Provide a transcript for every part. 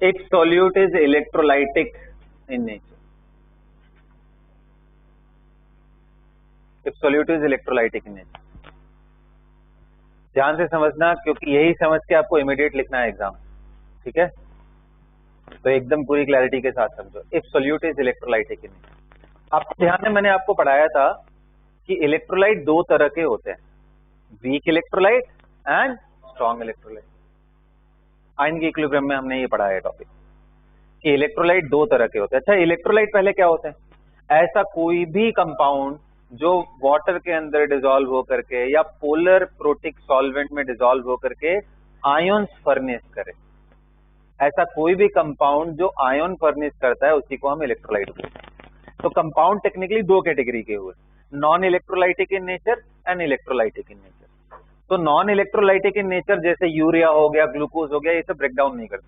If solute is electrolytic in nature. If solute is electrolytic in nature. ध्यान से समझना, क्योंकि यही समझ के आपको इमीडिएट लिखना है एग्जाम, ठीक है? तो एकदम पूरी क्लैरिटी के साथ समझो. If solute is electrolytic in nature. आपको ध्यान है, मैंने आपको पढ़ाया था कि इलेक्ट्रोलाइट दो तरह के होते हैं, weak electrolyte and strong electrolyte. Ion के इक्विलिब्रियम में हमने ये पढ़ा है टॉपिक कि इलेक्ट्रोलाइट दो तरह के होते हैं. अच्छा, इलेक्ट्रोलाइट पहले क्या होते हैं? ऐसा कोई भी कंपाउंड जो वाटर के अंदर डिसॉल्व होकर के या पोलर प्रोटिक सॉल्वेंट में डिसॉल्व होकर के आयन्स फर्निश करे. ऐसा कोई भी कंपाउंड जो आयन फर्निश करता है उसी को हम इलेक्ट्रोलाइट बोलते हैं. तो कंपाउंड टेक्निकली दो कैटेगरी के हुए, non electrolytic in nature and electrolytic in nature. तो नॉन इलेक्ट्रोलाइटिक इन नेचर जैसे यूरिया हो गया, ग्लूकोज हो गया, ये सब ब्रेक डाउन नहीं करते,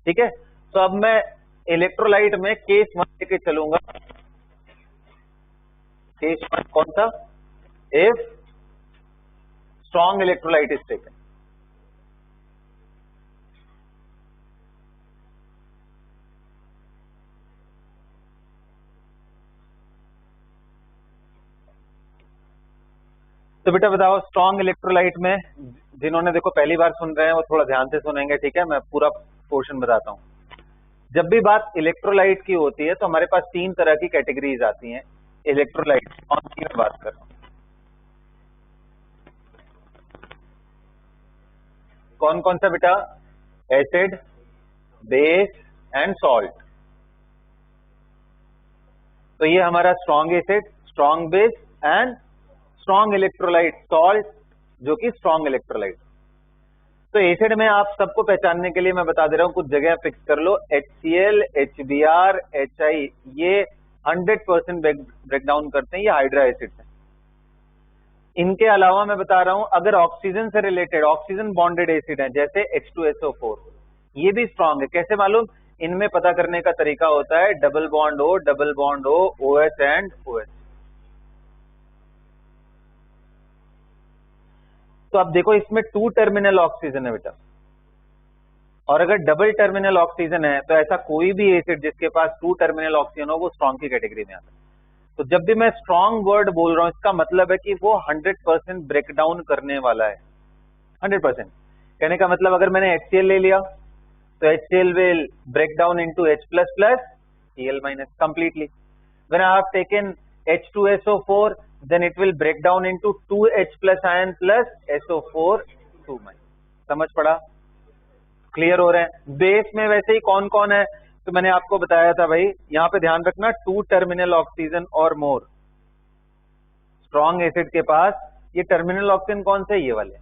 ठीक है? तो अब मैं इलेक्ट्रोलाइट में केस 1 लेके चलूंगा. केस 1 कौन सा? If strong electrolyte is taken. तो बेटा बताओ, स्ट्रॉन्ग इलेक्ट्रोलाइट में जिन्होंने देखो पहली बार सुन रहे हैं वो थोड़ा ध्यान से सुनेंगे, ठीक है? मैं पूरा पोर्शन बताता हूं. जब भी बात इलेक्ट्रोलाइट की होती है तो हमारे पास तीन तरह की कैटेगरीज आती हैं इलेक्ट्रोलाइट. कौन सी मैं बात कर रहा हूं? कौन कौन सा बेटा? Acid, base and salt. तो ये हमारा strong acid, strong base and strong electrolyte salt, जो कि स्ट्रॉन्ग इलेक्ट्रोलाइट. तो एसिड में आप सबको पहचानने के लिए मैं बता दे रहा हूं, कुछ जगह फिक्स कर लो. HCl, HBr, HI, ये 100% ब्रेक डाउन करते हैं, ये हाइड्रा एसिड है. इनके अलावा मैं बता रहा हूं, अगर ऑक्सीजन से रिलेटेड ऑक्सीजन बॉन्डेड एसिड है जैसे H2SO4, ये भी स्ट्रॉन्ग है. कैसे मालूम? इनमें पता करने का तरीका होता है double bond O, OH and OH. तो अब देखो, इसमें 2 टर्मिनल ऑक्सीजन है बेटा, और अगर डबल टर्मिनल ऑक्सीजन है तो ऐसा कोई भी एसिड जिसके पास 2 टर्मिनल ऑक्सीजन हो वो स्ट्रॉन्ग की कैटेगरी में आता है. तो जब भी मैं स्ट्रॉन्ग वर्ड बोल रहा हूं, इसका मतलब है कि वो 100% ब्रेक डाउन करने वाला है. 100% कहने का मतलब, अगर मैंने HCl ले लिया तो HCl will break down into H++ Cl- completely. When I have taken H2SO4, then it will break down into 2H+ ion plus SO4 2-. समझ पड़ा? क्लियर हो रहे हैं? बेस में वैसे ही कौन कौन है तो मैंने आपको बताया था भाई, यहां पे ध्यान रखना, 2 टर्मिनल ऑक्सीजन और मोर. स्ट्रॉन्ग एसिड के पास ये टर्मिनल ऑक्सीजन कौन से? ये वाले.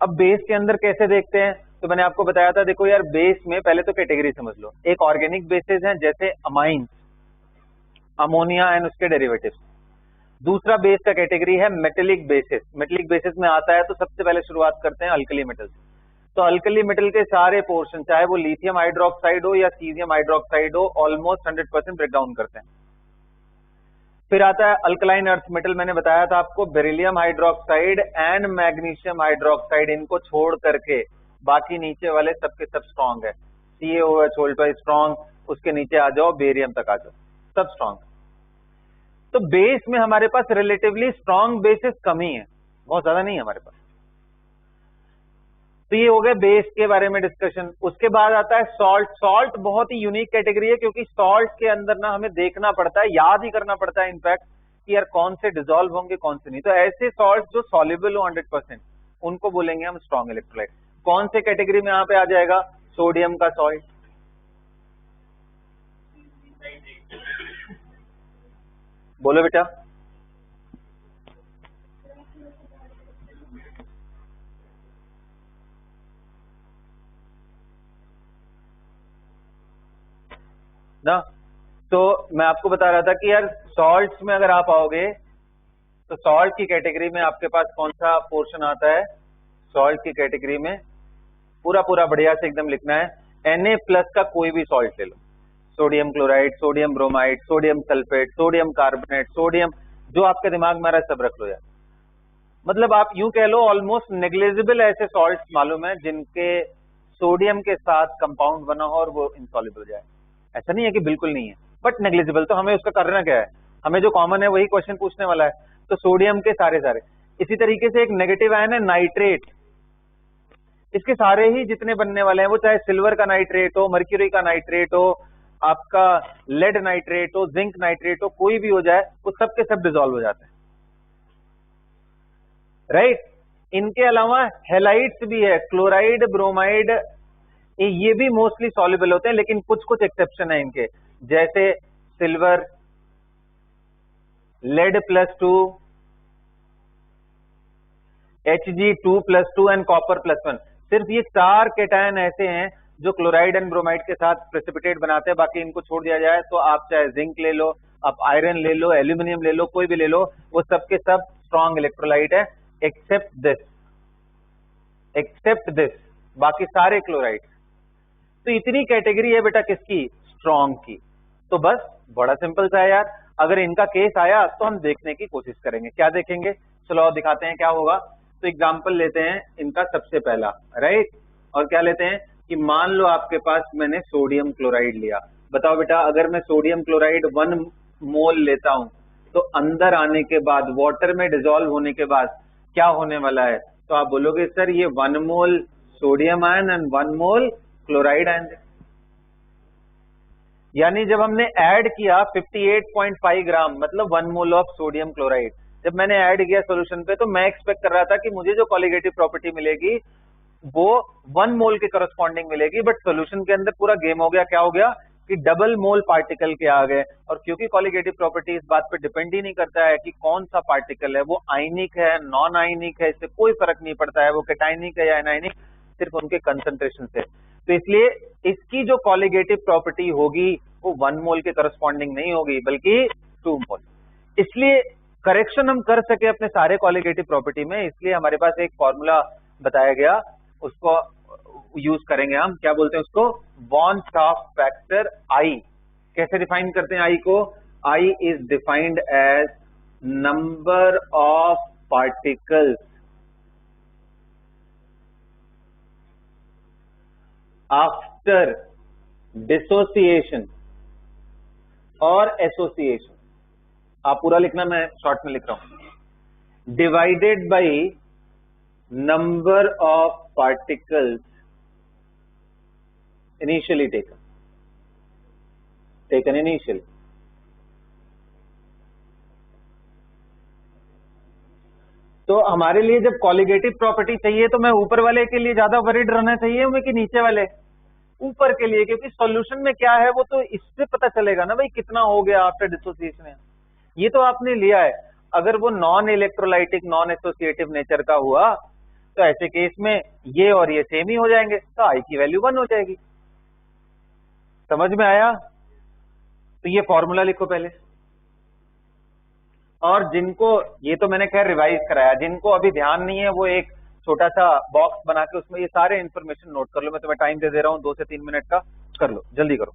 अब बेस के अंदर कैसे देखते हैं तो मैंने आपको बताया था, देखो यार, बेस में पहले तो कैटेगरी समझ लो. एक ऑर्गेनिक बेसेस हैं जैसे अमाइंस, अमोनिया एंड उसके डेरिवेटिव्स. दूसरा बेस का कैटेगरी है मेटेलिक बेसिस. मेटेलिक बेसिस में आता है तो सबसे पहले शुरुआत करते हैं अल्कली मेटल. तो अल्कली मेटल के सारे पोर्शन, चाहे वो लिथियम हाइड्रोक्साइड हो या सीजियम हाइड्रोक्साइड हो, ऑलमोस्ट 100% ब्रेक डाउन करते हैं. फिर आता है अल्कलाइन अर्थ मेटल. मैंने बताया था आपको, beryllium hydroxide and magnesium hydroxide, इनको छोड़ करके बाकी नीचे वाले सबके सब स्ट्रॉन्ग है. CaOH होल्टो स्ट्रॉन्ग, उसके नीचे आ जाओ, बेरियम तक आ जाओ, सब स्ट्रॉन्ग. तो बेस में हमारे पास रिलेटिवली स्ट्रॉन्ग बेसिस कम ही है, बहुत ज्यादा नहीं है हमारे पास. तो ये हो गया बेस के बारे में डिस्कशन. उसके बाद आता है सॉल्ट. सॉल्ट बहुत ही यूनिक कैटेगरी है, क्योंकि सॉल्ट के अंदर ना हमें देखना पड़ता है, याद ही करना पड़ता है इनफैक्ट, कि यार कौन से डिसॉल्व होंगे कौन से नहीं. तो ऐसे सॉल्ट जो सॉल्युबल हो 100%, उनको बोलेंगे हम स्ट्रॉन्ग इलेक्ट्रोलाइट. कौन से कैटेगरी में यहां पे आ जाएगा? सोडियम का सॉल्ट. बोलो बेटा. ना, तो मैं आपको बता रहा था कि यार सॉल्ट्स में अगर आप आओगे तो सॉल्ट की कैटेगरी में आपके पास कौन सा पोर्शन आता है? सॉल्ट की कैटेगरी में पूरा पूरा बढ़िया से एकदम लिखना है. Na+ का कोई भी सॉल्ट ले लो, sodium chloride, sodium bromide, sodium sulphate, sodium carbonate, sodium, जो आपके दिमाग में आ रहा है सब रख लो यार. मतलब आप यूं कह लो, ऑलमोस्ट नेग्लिजिबल ऐसे सॉल्ट्स मालूम है जिनके सोडियम के साथ कंपाउंड बना हो और वो इंसॉल्युबल हो जाए। ऐसा नहीं है कि बिल्कुल नहीं है, बट नेग्लिजिबल। तो हमें उसका करना क्या है, हमें जो कॉमन है वही क्वेश्चन पूछने वाला है। तो सोडियम के सारे सारे। इसी तरीके से एक नेगेटिव आयन है नाइट्रेट, इसके सारे ही जितने बनने वाले हैं, वो चाहे सिल्वर का नाइट्रेट हो, मर्क्यूरी का नाइट्रेट हो, आपका लेड नाइट्रेट हो, जिंक नाइट्रेट हो, कोई भी हो जाए, वो सब के सब डिसॉल्व हो जाते हैं, राइट। इनके अलावा हेलाइट्स भी है, क्लोराइड, ब्रोमाइड, ये भी मोस्टली सॉल्युबल होते हैं, लेकिन कुछ कुछ एक्सेप्शन है इनके, जैसे silver, lead+2, Hg2+2 and copper+1। सिर्फ ये 4 केटायन ऐसे हैं जो क्लोराइड एंड ब्रोमाइड के साथ प्रेसिपिटेट बनाते हैं। बाकी इनको छोड़ दिया जाए तो आप चाहे जिंक ले लो, आप आयरन ले लो, एल्यूमिनियम ले लो, कोई भी ले लो, वो सब के सब स्ट्रॉन्ग इलेक्ट्रोलाइट है, एक्सेप्ट दिस, बाकी सारे क्लोराइड। तो इतनी कैटेगरी है बेटा किसकी, स्ट्रॉन्ग की। तो बस बड़ा सिंपल सा है यार। अगर इनका केस आया तो हम देखने की कोशिश करेंगे। क्या देखेंगे, चलो और दिखाते हैं क्या होगा। तो एग्जांपल लेते हैं इनका सबसे पहला, राइट। और क्या लेते हैं कि मान लो आपके पास मैंने सोडियम क्लोराइड लिया। बताओ बेटा, अगर मैं सोडियम क्लोराइड 1 मोल लेता हूं तो अंदर आने के बाद, वाटर में डिसॉल्व होने के बाद क्या होने वाला है? तो आप बोलोगे सर ये 1 मोल sodium ion and 1 mole chloride ion. यानी जब हमने ऐड किया 58.5 ग्राम, मतलब 1 मोल ऑफ सोडियम क्लोराइड, जब मैंने ऐड किया सॉल्यूशन पे, तो मैं एक्सपेक्ट कर रहा था कि मुझे जो कॉलिगेटिव प्रॉपर्टी मिलेगी वो 1 मोल के करस्पॉन्डिंग मिलेगी। बट सॉल्यूशन के अंदर पूरा गेम हो गया। क्या हो गया कि डबल मोल पार्टिकल के आ गए। और क्योंकि कॉलिगेटिव प्रॉपर्टी इस बात पे डिपेंड ही नहीं करता है कि कौन सा पार्टिकल है, वो आयनिक है, नॉन आयनिक है, इससे कोई फर्क नहीं पड़ता है, वो कैटायनिक है या एनायनिक, सिर्फ उनके कंसंट्रेशन से। तो इसलिए इसकी जो कॉलिगेटिव प्रॉपर्टी होगी वो 1 मोल के करस्पॉन्डिंग नहीं होगी, बल्कि 2 मोल। इसलिए करेक्शन हम कर सके अपने सारे कॉलिगेटिव प्रॉपर्टी में, इसलिए हमारे पास एक फॉर्मूला बताया गया, उसको यूज करेंगे हम। क्या बोलते हैं उसको, बॉन्ड स्टाफ फैक्टर आई। कैसे डिफाइन करते हैं आई को? I is defined as number of particles after dissociation और एसोसिएशन। आप पूरा लिखना, मैं शॉर्ट में लिख रहा हूं, divided by number of particles initially taken initial. तो हमारे लिए जब कॉलिगेटिव प्रॉपर्टी चाहिए तो मैं ऊपर वाले के लिए ज्यादा वरीड रहना चाहिए हमें कि नीचे वाले? ऊपर के लिए, क्योंकि सॉल्यूशन में क्या है वो तो इससे पता चलेगा ना भाई कितना हो गया आफ्टर डिसोसिएशन। ये तो आपने लिया है। अगर वो non electrolytic, non associative nature का हुआ तो ऐसे केस में ये और ये सेम ही हो जाएंगे, तो आई की वैल्यू 1 हो जाएगी। समझ में आया? तो ये फॉर्मूला लिखो पहले। और जिनको, ये तो मैंने खैर रिवाइज कराया, जिनको अभी ध्यान नहीं है वो एक छोटा सा बॉक्स बना के उसमें ये सारे इंफॉर्मेशन नोट कर लो। मैं तुम्हें टाइम दे दे रहा हूं 2 से 3 मिनट का, कर लो, जल्दी करो।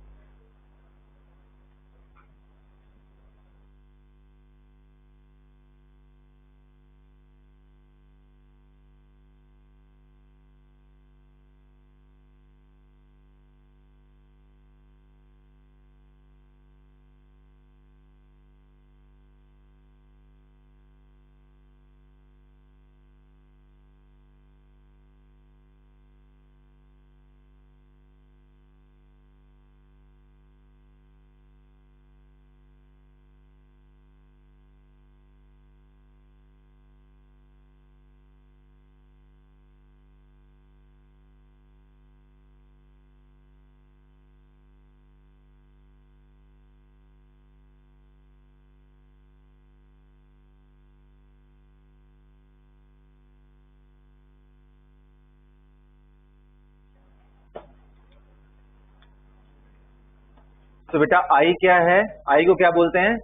तो बेटा आई क्या है? आई को क्या बोलते हैं?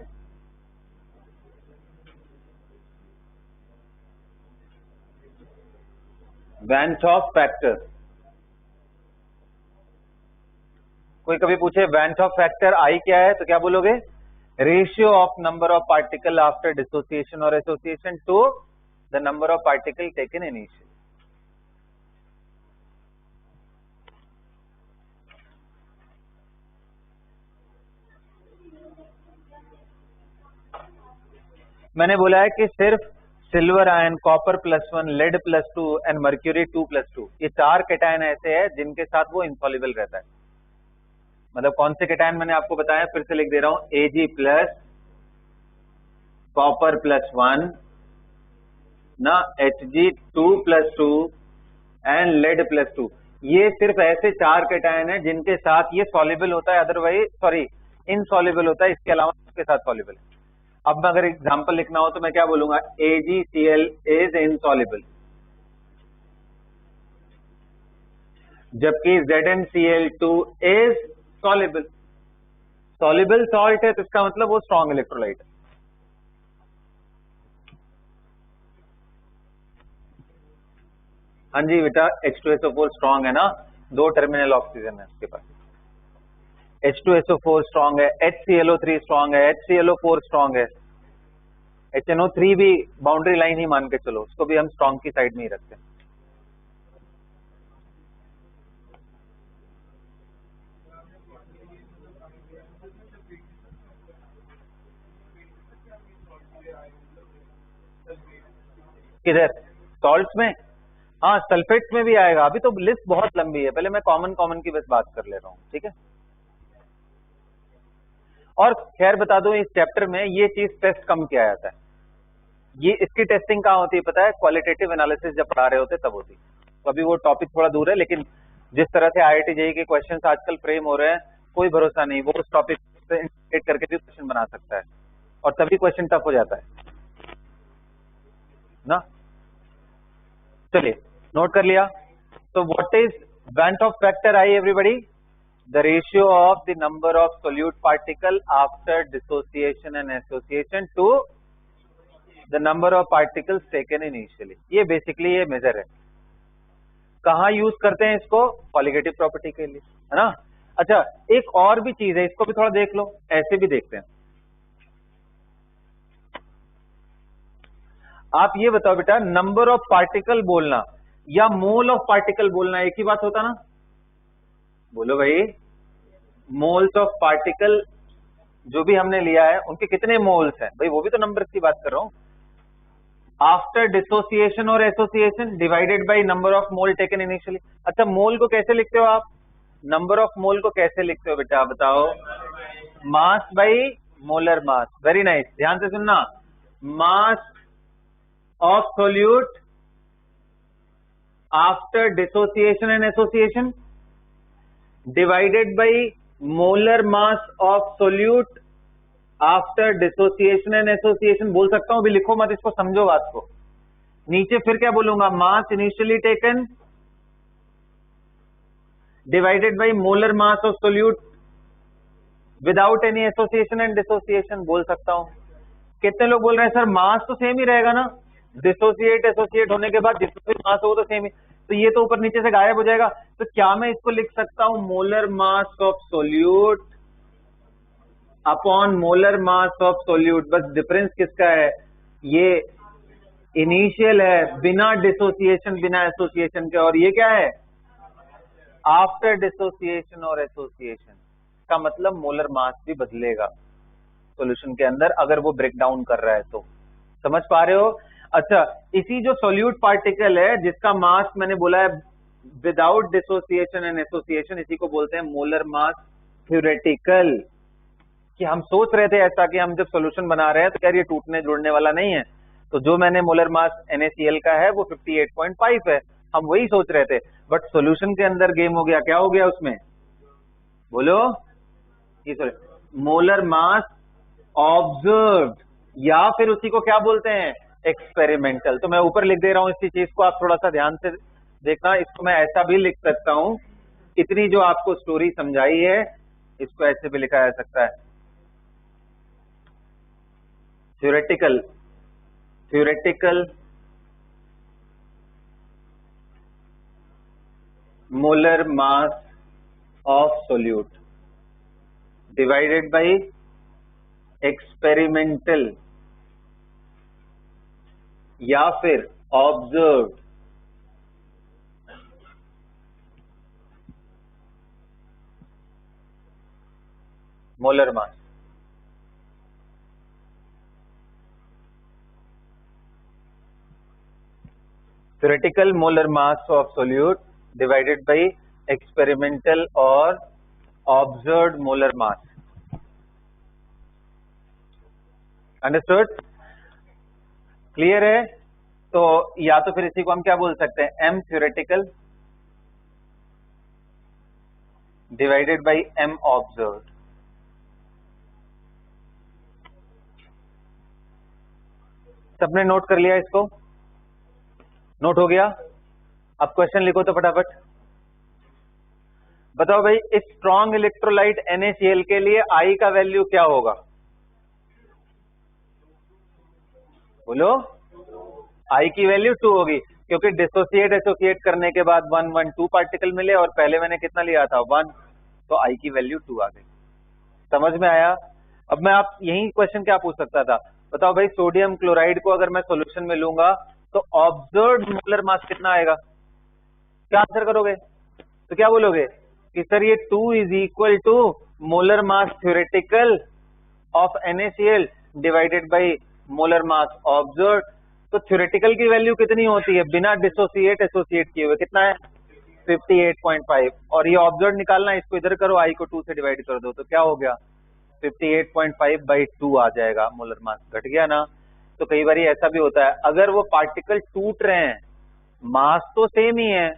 Van't Hoff factor. कोई कभी पूछे वैन छॉफ फैक्टर आई क्या है तो क्या बोलोगे? Ratio of number of particle after dissociation और association to the number of particle taken initial. मैंने बोला है कि सिर्फ silver ion, copper +1, lead +2 and mercury 2+2, ये 4 कैटायन ऐसे हैं जिनके साथ वो इनसॉल्युबल रहता है। मतलब कौन से कैटायन मैंने आपको बताया, फिर से लिख दे रहा हूं, Ag+, कॉपर +1 ना, Hg2+2 एंड लेड +2। ये सिर्फ ऐसे 4 कैटायन है जिनके साथ ये सॉल्युबल होता है, अदरवाइज सॉरी इनसॉल्युबल होता है, इसके अलावा उसके साथ सॉल्युबल है। अब मैं अगर एग्जांपल लिखना हो तो मैं क्या बोलूंगा, AgCl इज इनसॉल्युबल, जबकि ZnCl2 is soluble. Soluble salt है तो इसका मतलब वो स्ट्रॉन्ग इलेक्ट्रोलाइट है। हाँ जी बेटा, H2SO4 स्ट्रॉन्ग है ना, 2 टर्मिनल ऑक्सीजन है उसके पास। H2SO4 स्ट्रॉन्ग है, HClO3 स्ट्रॉन्ग है, HClO4 स्ट्रॉन्ग है, HNO3 भी बाउंड्री लाइन ही मान के चलो, उसको भी हम स्ट्रॉन्ग की साइड में ही रखते हैं। किधर, सॉल्ट्स में? हाँ, सल्फेट्स में भी आएगा। अभी तो लिस्ट बहुत लंबी है, पहले मैं कॉमन की बस बात कर ले रहा हूँ, ठीक है। और खैर बता दो, इस चैप्टर में ये चीज टेस्ट कम किया जाता है। ये इसकी टेस्टिंग कहाँ होती है पता है, क्वालिटेटिव एनालिसिस जब पढ़ा रहे होते तब होती है। तो अभी वो टॉपिक थोड़ा दूर है, लेकिन जिस तरह से IIT JEE के क्वेश्चंस आजकल फ्रेम हो रहे हैं, कोई भरोसा नहीं, वो उस टॉपिक से इंटीग्रेट करके भी क्वेश्चन बना सकता है, और तभी क्वेश्चन टफ हो जाता है ना। चलिए, नोट कर लिया। तो what is Bandt of factor I, everybody? The ratio of the number of solute particle after dissociation and association to the number of particles taken initially। ये बेसिकली ये मेजर है। कहाँ यूज करते हैं इसको? कॉलिगेटिव प्रॉपर्टी के लिए, है ना। अच्छा, एक और भी चीज है, इसको भी थोड़ा देख लो, ऐसे भी देखते हैं। आप ये बताओ बेटा, नंबर ऑफ पार्टिकल बोलना या मोल ऑफ पार्टिकल बोलना एक ही बात होता ना? बोलो भाई, मोल्स ऑफ पार्टिकल जो भी हमने लिया है उनके कितने मोल्स हैं भाई, वो भी तो नंबर की बात कर रहा हूं। आफ्टर डिसोसिएशन और association divided by number of mole taken initially. अच्छा, मोल को कैसे लिखते हो आप? नंबर ऑफ मोल को कैसे लिखते हो बेटा, बताओ? मास by molar mass. Very nice, ध्यान से सुनना। मास of solute after dissociation and association divided by molar mass of solute after dissociation and association. बोल सकता हूं, अभी लिखो मत, इसको समझो बात को। नीचे फिर क्या बोलूंगा, mass initially taken divided by molar mass of solute without any association and dissociation. बोल सकता हूं। कितने लोग बोल रहे हैं सर मास तो सेम ही रहेगा ना, डिसोसिएट एसोसिएट होने के बाद जितना भी मास हो तो सेम ही, तो ये तो ऊपर नीचे से गायब हो जाएगा। तो क्या मैं इसको लिख सकता हूं, molar mass of solute upon molar mass of solute? बस डिफरेंस किसका है, ये इनिशियल है बिना डिसोसिएशन बिना एसोसिएशन के, और ये क्या है आफ्टर डिसोसिएशन और एसोसिएशन। का मतलब मोलर मास भी बदलेगा सॉल्यूशन के अंदर अगर वो ब्रेक डाउन कर रहा है तो। समझ पा रहे हो? अच्छा, इसी जो सोल्यूट पार्टिकल है जिसका मास मैंने बोला है विदाउट डिसोसिएशन एंड एसोसिएशन, इसी को बोलते हैं मोलर मास थ्योरेटिकल। कि हम सोच रहे थे ऐसा कि हम जब सॉल्यूशन बना रहे हैं तो यार ये टूटने जुड़ने वाला नहीं है, तो जो मैंने मोलर मास NaCl का है वो 58.5 है, हम वही सोच रहे थे। बट सॉल्यूशन के अंदर गेम हो गया, क्या हो गया उसमें, बोलो? ये मोलर मास ऑब्जर्व्ड, या फिर उसी को क्या बोलते हैं, एक्सपेरिमेंटल। तो मैं ऊपर लिख दे रहा हूं इसी चीज को, आप थोड़ा सा ध्यान से देखना। इसको मैं ऐसा भी लिख सकता हूं, इतनी जो आपको स्टोरी समझाई है इसको ऐसे भी लिखा जा सकता है, theoretical molar mass of solute divided by experimental या फिर observed molar mass। theoretical molar mass of solute divided by experimental or observed molar mass. Understood? Clear है? तो या तो फिर इसी को हम क्या बोल सकते हैं, m theoretical divided by m observed. सबने नोट कर लिया इसको? नोट हो गया? अब क्वेश्चन लिखो तो फटाफट बताओ भाई, इस स्ट्रॉन्ग इलेक्ट्रोलाइट NaCl के लिए I का वैल्यू क्या होगा? बोलो. I की वैल्यू 2 होगी क्योंकि डिसोसिएट एसोसिएट करने के बाद 1 1 2 पार्टिकल मिले और पहले मैंने कितना लिया था 1, तो I की वैल्यू 2 आ गई. समझ में आया? अब मैं आप यही क्वेश्चन क्या पूछ सकता था, बताओ भाई सोडियम क्लोराइड को अगर मैं सॉल्यूशन में लूंगा तो ऑब्जर्व्ड मोलर मास कितना आएगा? क्या आंसर करोगे? तो क्या बोलोगे कि सर ये 2 is equal to molar mass theoretical of NaCl divided by molar mass observed. तो थ्योरेटिकल की वैल्यू कितनी होती है बिना डिसोसिएट एसोसिएट किए हुए? कितना है? 58.5. और ये ऑब्जर्व निकालना है, इसको इधर करो, I को 2 से डिवाइड कर दो तो क्या हो गया? 58.5 बाई 2 आ जाएगा. मोलर मास घट गया ना. तो कई बार ऐसा भी होता है, अगर वो पार्टिकल टूट रहे हैं, मास तो सेम ही है,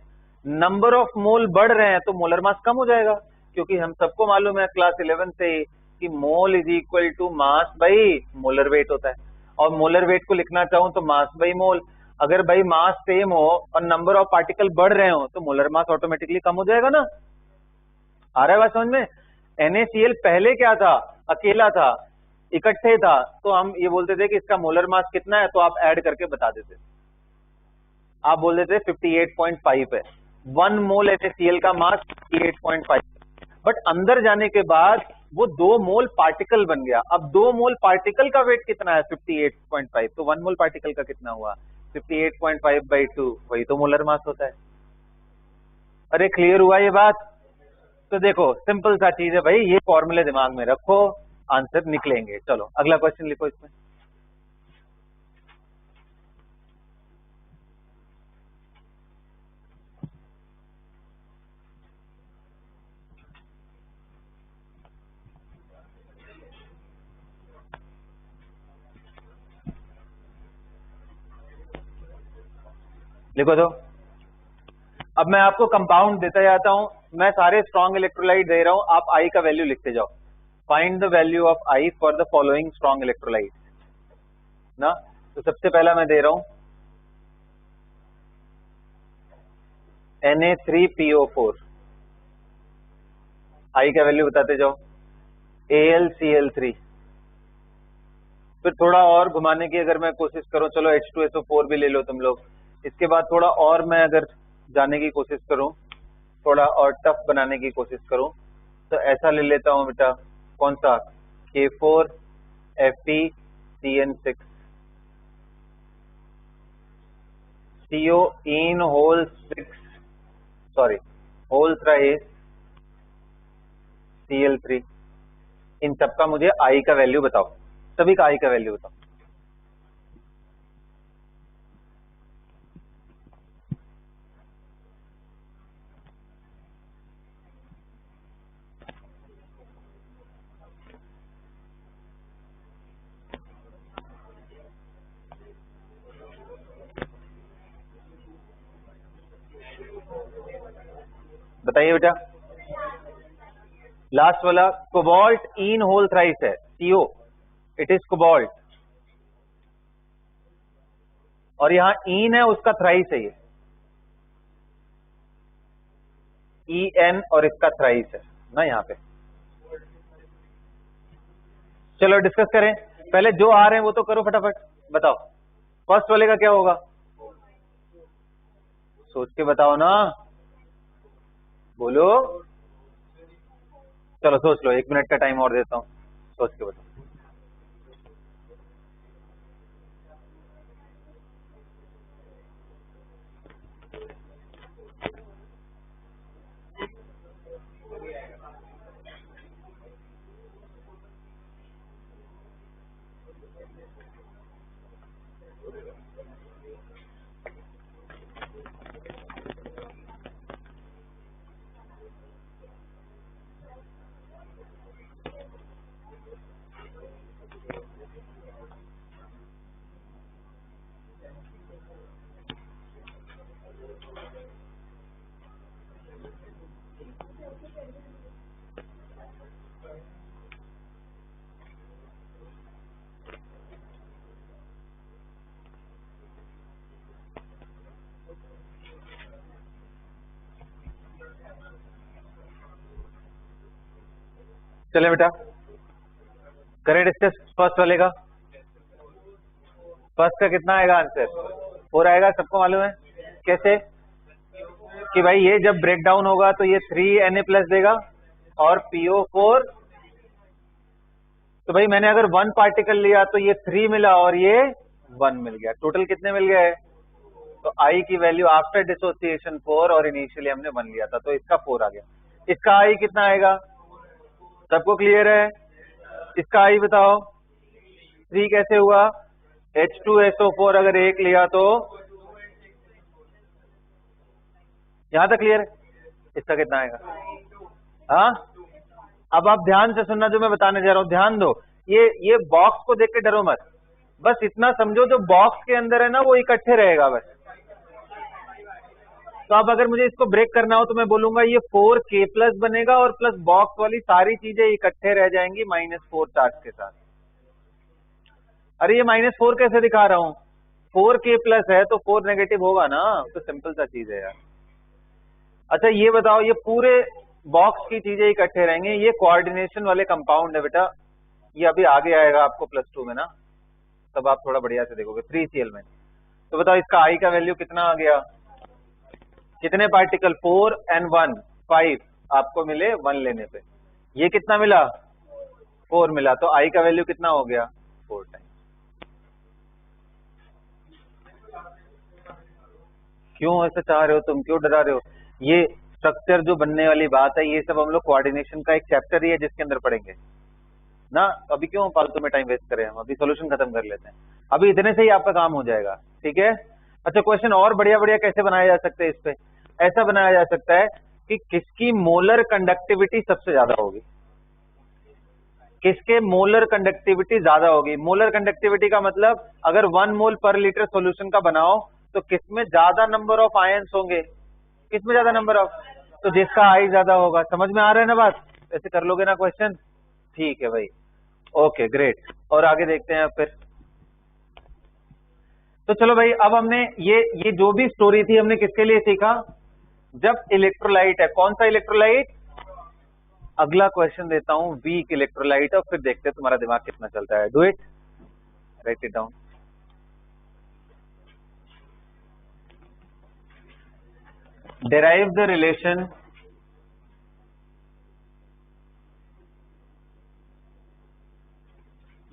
नंबर ऑफ मोल बढ़ रहे हैं, तो मोलर मास कम हो जाएगा. क्योंकि हम सबको मालूम है क्लास 11 से ही कि mole is equal to mass by molar weight होता है. और मोलर वेट को लिखना चाहूं तो मास बाई मोल. अगर भाई मास सेम हो और नंबर ऑफ पार्टिकल बढ़ रहे हो तो मोलर मास ऑटोमेटिकली कम हो जाएगा ना. आ रहा है बात समझ में? NaCl पहले क्या था? अकेला था, इकट्ठे था, तो हम ये बोलते थे कि इसका मोलर मास कितना है, तो आप ऐड करके बता देते. आप बोल देते 58.5 है. 1 मोल NaCl का मास 58.5. बट अंदर जाने के बाद वो 2 मोल पार्टिकल बन गया. अब 2 मोल पार्टिकल का वेट कितना है? 58.5. तो 1 मोल पार्टिकल का कितना हुआ? 58.5 बाई 2. वही तो मोलर मास होता है. अरे क्लियर हुआ ये बात? तो देखो सिंपल सा चीज है भाई, ये फॉर्मूले दिमाग में रखो, आंसर निकलेंगे. चलो अगला क्वेश्चन लिखो इसमें. लिखो तो. अब मैं आपको कंपाउंड देता जाता हूं, मैं सारे स्ट्रॉन्ग इलेक्ट्रोलाइट दे रहा हूं, आप I का वैल्यू लिखते जाओ. Find the value of I for the following strong electrolyte ना. तो सबसे पहला मैं दे रहा हूं Na3PO4. I का वैल्यू बताते जाओ. AlCl3. फिर थोड़ा और घुमाने की अगर मैं कोशिश करूं, चलो H2SO4 भी ले लो तुम लोग. इसके बाद थोड़ा और मैं अगर जाने की कोशिश करूं, थोड़ा और टफ बनाने की कोशिश करूं, तो ऐसा ले लेता हूं बेटा, कौन सा? K4FeCN6 CO in whole 6 sorry whole thrice Cl3. इन सबका मुझे I का वैल्यू बताओ, सभी का I का वैल्यू बताओ. बताइए बेटा. लास्ट वाला कोबाल्ट इन होल थ्राइस है, CO, इट इज कोबाल्ट. और यहां इन है, उसका थ्राइस है, ये EN और इसका थ्राइस है ना यहाँ पे. चलो डिस्कस करें. पहले जो आ रहे हैं वो तो करो फटाफट. बताओ फर्स्ट वाले का क्या होगा? सोच के बताओ ना, बोलो. चलो सोच लो, 1 मिनट का टाइम और देता हूं, सोच के बताओ. चले बेटा, करें डिस्कस फर्स्ट वाले का। फर्स्ट का कितना आएगा आंसर? 4 आएगा, सबको मालूम है कैसे कि भाई ये जब ब्रेक डाउन होगा तो ये 3Na+ देगा और PO4। तो भाई मैंने अगर 1 पार्टिकल लिया तो ये 3 मिला और ये 1 मिल गया, टोटल कितने मिल गए? तो I की वैल्यू आफ्टर डिसोसिएशन 4 और इनिशियली हमने 1 लिया था तो इसका 4 आ गया। इसका I कितना आएगा? सबको क्लियर है? इसका I बताओ। 3 कैसे हुआ? H2SO4 अगर 1 लिया तो यहां तक क्लियर है? इसका कितना आएगा? हाँ, अब आप ध्यान से सुनना जो मैं बताने जा रहा हूं, ध्यान दो। ये बॉक्स को देख के डरो मत, बस इतना समझो जो बॉक्स के अंदर है ना वो इकट्ठे रहेगा बस। तो अब अगर मुझे इसको ब्रेक करना हो तो मैं बोलूंगा ये 4K+ बनेगा और प्लस बॉक्स वाली सारी चीजें इकट्ठे रह जाएंगी -4 चार्ज के साथ। अरे ये -4 कैसे दिखा रहा हूं? 4K+ है तो 4 नेगेटिव होगा ना, तो सिंपल सा चीज है यार। अच्छा ये बताओ, ये पूरे बॉक्स की चीजें इकट्ठे रहेंगे, ये कोऑर्डिनेशन वाले कंपाउंड है बेटा, ये अभी आगे आएगा आपको +2 में ना, तब आप थोड़ा बढ़िया से देखोगे 3Cl में। तो बताओ इसका I का वैल्यू कितना आ गया? कितने पार्टिकल? 4 and 1 5 आपको मिले 1 लेने पे। ये कितना मिला? 4 मिला, तो I का वैल्यू कितना हो गया? 4 टाइम्स। क्यों ऐसा चाह रहे हो तुम, क्यों डरा रहे हो? ये स्ट्रक्चर जो बनने वाली बात है, ये सब हम लोग कोऑर्डिनेशन का एक चैप्टर ही है जिसके अंदर पढ़ेंगे ना। अभी क्यों फालतू में टाइम वेस्ट करें, हम अभी सॉल्यूशन खत्म कर लेते हैं, अभी इतने से ही आपका काम हो जाएगा, ठीक है? अच्छा क्वेश्चन और बढ़िया बढ़िया कैसे बनाया जा सकता है इस पे? ऐसा बनाया जा सकता है कि किसकी मोलर कंडक्टिविटी सबसे ज्यादा होगी, किसके मोलर कंडक्टिविटी ज्यादा होगी। मोलर कंडक्टिविटी का मतलब अगर 1 मोल पर लीटर सॉल्यूशन का बनाओ तो किसमें ज्यादा नंबर ऑफ आयंस होंगे, किसमें ज्यादा नंबर ऑफ, तो जिसका I ज्यादा होगा। समझ में आ रहा है ना बात? ऐसे कर लोगे ना क्वेश्चन? ठीक है भाई, ओके ग्रेट। और आगे देखते हैं फिर। तो चलो भाई, अब हमने ये जो भी स्टोरी थी हमने किसके लिए सीखा? जब इलेक्ट्रोलाइट है, कौन सा इलेक्ट्रोलाइट? अगला क्वेश्चन देता हूं, वीक इलेक्ट्रोलाइट, और फिर देखते हैं तुम्हारा दिमाग कितना चलता है। Do it, right it down. Derive the relation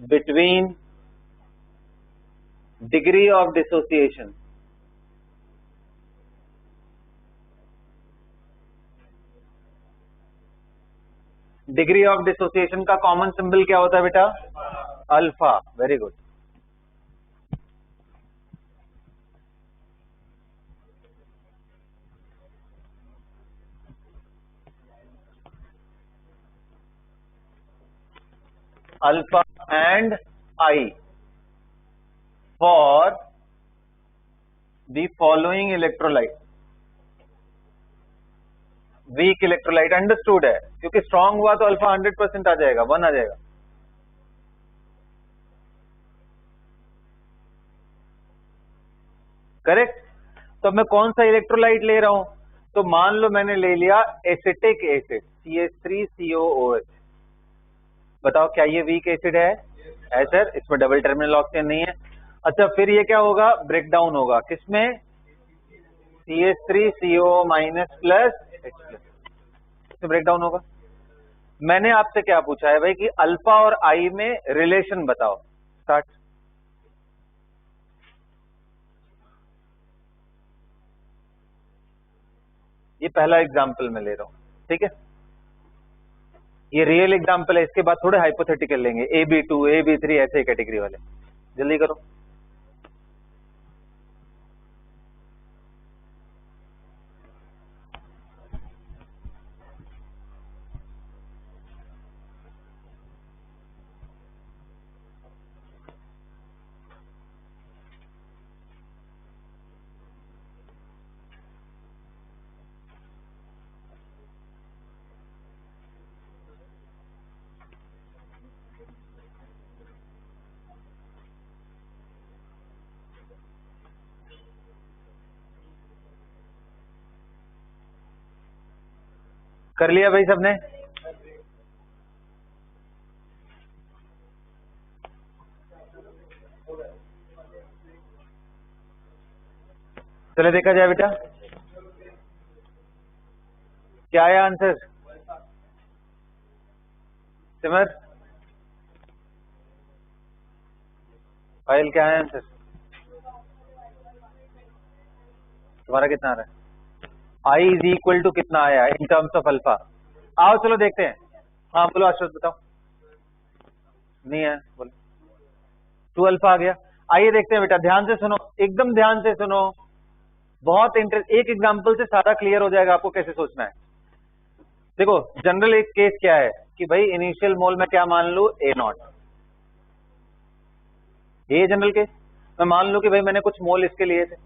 between degree of dissociation degree of dissociation का कॉमन सिंबल क्या होता है बेटा? Alpha. Very good. Alpha and I for the following electrolyte। Weak electrolyte understood है, क्योंकि स्ट्रांग हुआ तो alpha 100% आ जाएगा, 1 आ जाएगा। करेक्ट। तो मैं कौन सा इलेक्ट्रोलाइट ले रहा हूं? तो मान लो मैंने ले लिया एसिटिक एसिड CH3COOH। बताओ क्या ये वीक एसिड है? सर, इसमें डबल टर्मिनल ऑक्सीजन नहीं है। अच्छा फिर ये क्या होगा? ब्रेक डाउन होगा किसमें? CH3CO- प्लस H+, इसमें ब्रेक डाउन होगा। मैंने आपसे क्या पूछा है भाई कि अल्फा और I में रिलेशन बताओ। स्टार्ट। ये पहला एग्जाम्पल मैं ले रहा हूं, ठीक है? ये रियल एग्जाम्पल है, इसके बाद थोड़े हाइपोथेटिकल लेंगे, AB2 AB3 ऐसे कैटेगरी वाले। जल्दी करो। कर लिया भाई सबने? चले देखा जाए बेटा, क्या आया आंसर? सिमर, फाइल क्या है आंसर? तुम्हारा कितना आ रहा है? आई इज इक्वल टू कितना आया इन टर्म्स ऑफ अल्फा? आओ चलो देखते हैं। हाँ बोलो अश्वत, बताओ। नहीं है, बोलो। 2 अल्फा आ गया। आइए देखते हैं बेटा, ध्यान से सुनो, एकदम ध्यान से सुनो, बहुत इंटरेस्ट। एक एग्जांपल से सारा क्लियर हो जाएगा आपको कैसे सोचना है। देखो जनरल एक केस क्या है कि भाई इनिशियल मोल में क्या मान लू, ए नॉट। ये जनरल केस, मैं मान लू कि भाई मैंने कुछ मोल इसके लिए थे।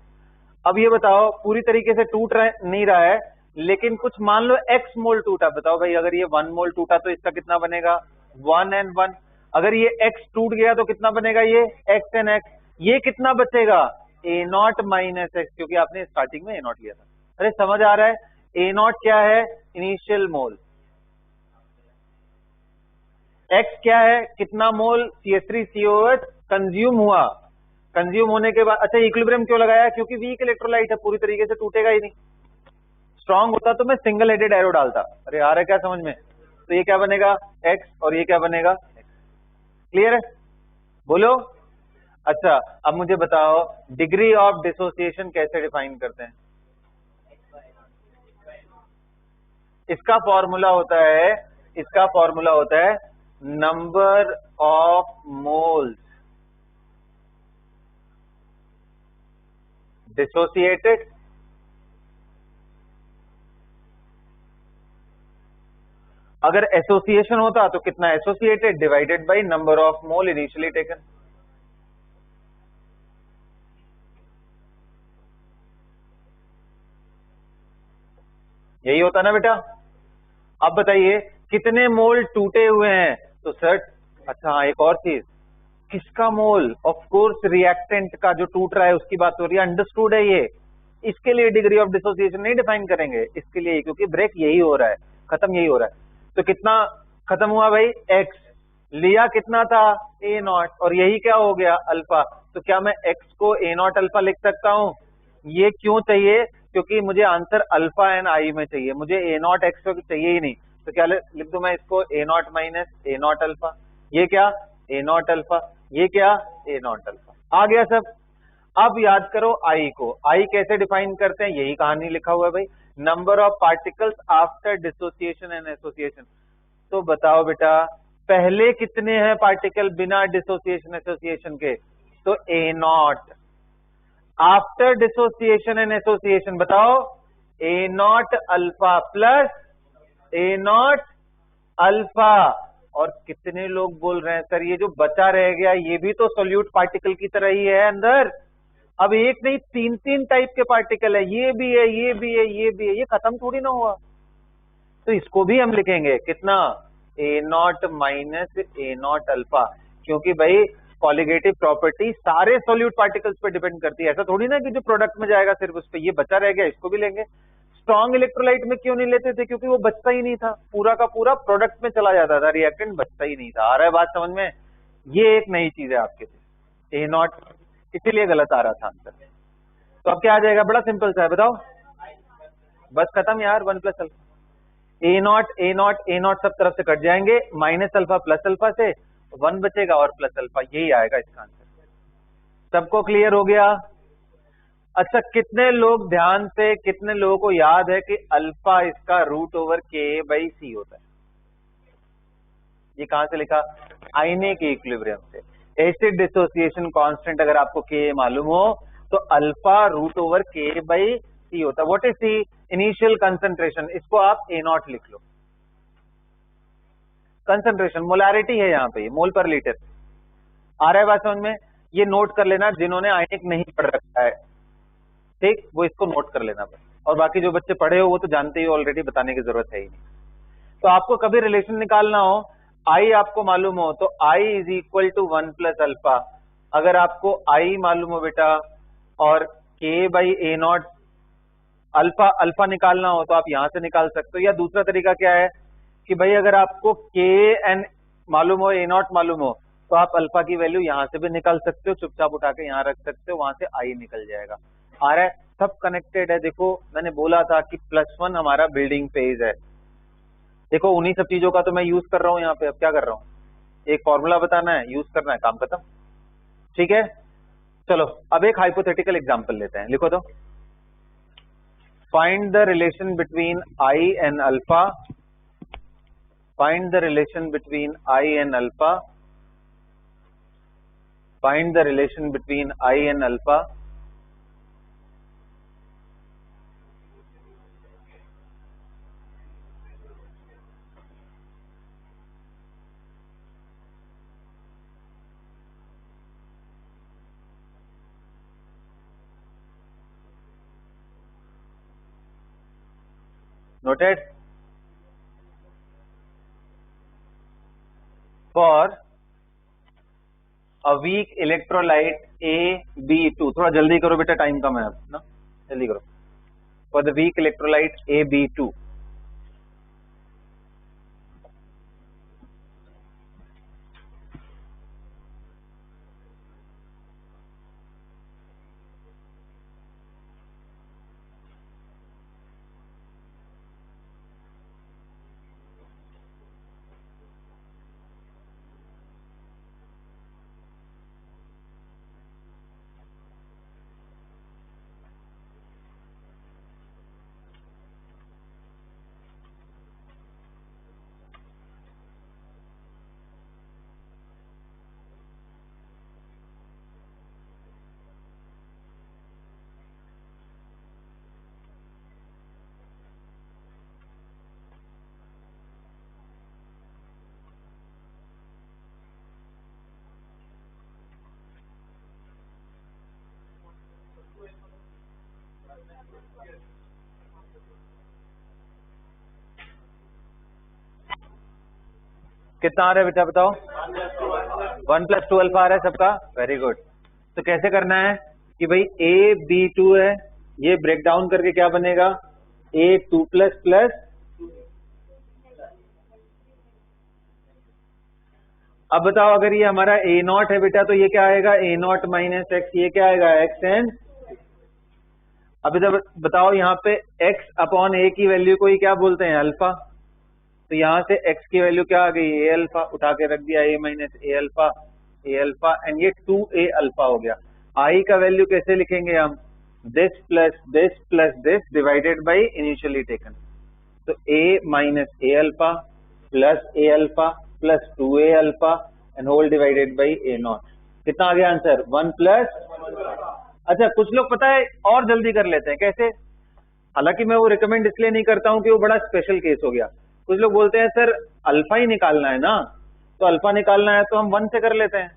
अब ये बताओ, पूरी तरीके से टूट नहीं रहा है, लेकिन कुछ मान लो x मोल टूटा। बताओ भाई, अगर ये 1 मोल टूटा तो इसका कितना बनेगा? 1 and 1। अगर ये x टूट गया तो कितना बनेगा? ये x and x। ये कितना बचेगा? a नॉट माइनस x, क्योंकि आपने स्टार्टिंग में a नॉट लिया था। अरे समझ आ रहा है? a नॉट क्या है? इनिशियल मोल। x क्या है? कितना मोल CH3COH कंज्यूम हुआ। कंज्यूम होने के बाद, अच्छा इक्विलिब्रियम क्यों लगाया? क्योंकि वीक इलेक्ट्रोलाइट है, पूरी तरीके से टूटेगा ही नहीं। स्ट्रांग होता तो मैं सिंगल हेडेड एरो डालता। अरे आ रहा है क्या समझ में? तो ये क्या बनेगा? x, और ये क्या बनेगा? x। क्लियर है? बोलो। अच्छा अब मुझे बताओ, डिग्री ऑफ डिसोसिएशन कैसे डिफाइन करते हैं? इसका फॉर्मूला होता है नंबर ऑफ मोल्स डिसोसिएटेड अगर एसोसिएशन होता तो कितना associated divided by number of mole initially taken. यही होता ना बेटा। अब बताइए कितने मोल टूटे हुए हैं? तो सर अच्छा हाँ, एक और चीज, किसका मोल? ऑफ कोर्स रिएक्टेंट का जो टूट रहा है उसकी बात हो रही है। अंडरस्टूड है ये। इसके लिए डिग्री ऑफ डिसोसिएशन नहीं डिफाइन करेंगे, इसके लिए, क्योंकि ब्रेक यही हो रहा है, खत्म यही हो रहा है। तो कितना खत्म हुआ भाई? x। लिया कितना था? a नॉट, और यही क्या हो गया? अल्फा। तो क्या मैं x को a नॉट अल्फा लिख सकता हूं? ये क्यों चाहिए? क्योंकि मुझे आंसर अल्फा एंड आई में चाहिए, मुझे a नॉट x चाहिए ही नहीं। तो क्या लिख दूं मैं इसको? a not minus a not alpha. ये क्या? a not alpha. ये क्या? a not alpha. आ गया सब। अब याद करो आई को। आई कैसे डिफाइन करते हैं? यही कहानी लिखा हुआ है भाई, number of particles after dissociation and association. तो बताओ बेटा, पहले कितने हैं पार्टिकल बिना डिसोसिएशन एसोसिएशन के? तो a naught. After dissociation and association बताओ, a naught alpha plus a naught alpha. और कितने लोग बोल रहे हैं सर ये जो बचा रह गया ये भी तो सोल्यूट पार्टिकल की तरह ही है अंदर। अब एक नहीं 3 टाइप के पार्टिकल है, ये भी है, ये भी है, ये भी है, ये खत्म थोड़ी ना हुआ। तो इसको भी हम लिखेंगे कितना? A naught minus a naught alpha, क्योंकि भाई कॉलिगेटिव प्रॉपर्टी सारे सॉल्यूट पार्टिकल्स पे डिपेंड करती है। ऐसा थोड़ी ना कि जो प्रोडक्ट में जाएगा सिर्फ उस पे, ये बचा रह गया इसको भी लेंगे। स्ट्रॉन्ग इलेक्ट्रोलाइट में क्यों नहीं लेते थे? क्योंकि वो बचता ही नहीं था, पूरा का पूरा प्रोडक्ट में चला जाता था, रिएक्टेंट बचता ही नहीं था। आ रहा है बात समझ में? ये एक नई चीज है आपके लिए, ए नॉट, इसीलिए गलत आ रहा था आंसर। तो अब क्या आ जाएगा? बड़ा सिंपल सा है, बताओ। बस खत्म यार, 1 plus alpha. A not a not a not सब तरफ से कट जाएंगे, माइनस अल्फा प्लस अल्फा से 1 बचेगा और प्लस अल्फा, यही आएगा इसका आंसर। सबको क्लियर हो गया? अच्छा कितने लोग ध्यान से, कितने लोगों को याद है कि अल्फा इसका रूट ओवर k/c होता है? ये कहां से लिखा? आयनिक इक्विलिब्रियम से। एसिड डिसोसिएशन कांस्टेंट अगर आपको k मालूम हो तो अल्फा रूट ओवर k/c होता है। What is C? Initial concentration. इसको आप a नॉट लिख लो। कंसंट्रेशन मोलारिटी है यहाँ पे, मोल पर लीटर। आ रहा है बात समझ में? ये नोट कर लेना जिन्होंने आयनिक नहीं पढ़ रखा है, ठीक, वो इसको नोट कर लेना बस। और बाकी जो बच्चे पढ़े हो वो तो जानते ही ऑलरेडी, बताने की जरूरत है ही नहीं। तो आपको कभी रिलेशन निकालना हो, आई आपको मालूम हो तो i is equal to 1 plus alpha. अगर आपको आई मालूम हो बेटा और k/a नॉट अल्फा अल्फा निकालना हो तो आप यहां से निकाल सकते हो। या दूसरा तरीका क्या है कि भाई अगर आपको k एन मालूम हो, a नॉट मालूम हो, तो आप अल्फा की वैल्यू यहां से भी निकाल सकते हो, चुपचाप उठा के यहां रख सकते हो, वहां से आई निकल जाएगा। आ रहा है? सब कनेक्टेड है। देखो मैंने बोला था कि +1 हमारा बिल्डिंग फेज है। देखो उन्हीं सब चीजों का तो मैं यूज कर रहा हूँ यहाँ पे। अब क्या कर रहा हूँ, एक फॉर्मूला बताना है, यूज करना है, काम खत्म। ठीक है, चलो अब एक हाइपोथेटिकल एग्जांपल लेते हैं, लिखो तो। Find the relation between I and alpha, find the relation between I and alpha, find the relation between I and alpha noted for a weak electrolyte AB2। थोड़ा जल्दी करो बेटा, टाइम कम है अब ना, जल्दी करो। for the weak electrolyte AB2, कितना आ रहा है बेटा बताओ? 1 + 2 अल्फा आ रहा है सबका, वेरी गुड। तो कैसे करना है कि भाई AB2 है, ये ब्रेक डाउन करके क्या बनेगा, A2++। अब बताओ अगर ये हमारा A0 है बेटा, तो ये क्या आएगा, A0 - x, ये क्या आएगा, x एंड। अब इधर बताओ यहाँ पे x/a की वैल्यू को ही क्या बोलते हैं, अल्फा। तो यहाँ से x की वैल्यू क्या आ गई, a अल्फा, उठा के रख दिया a - a alpha, a alpha, and ये 2a अल्फा हो गया। i का वैल्यू कैसे लिखेंगे हम, this plus this divided by initially taken. तो a - a alpha plus a alpha plus 2a alpha and whole divided by a0। कितना आ गया आंसर, 1 +। अच्छा कुछ लोग पता है और जल्दी कर लेते हैं, कैसे, हालांकि मैं वो रिकमेंड इसलिए नहीं करता हूं कि वो बड़ा स्पेशल केस हो गया। कुछ लोग बोलते हैं सर अल्फा ही निकालना है ना, तो अल्फा निकालना है तो हम 1 से कर लेते हैं,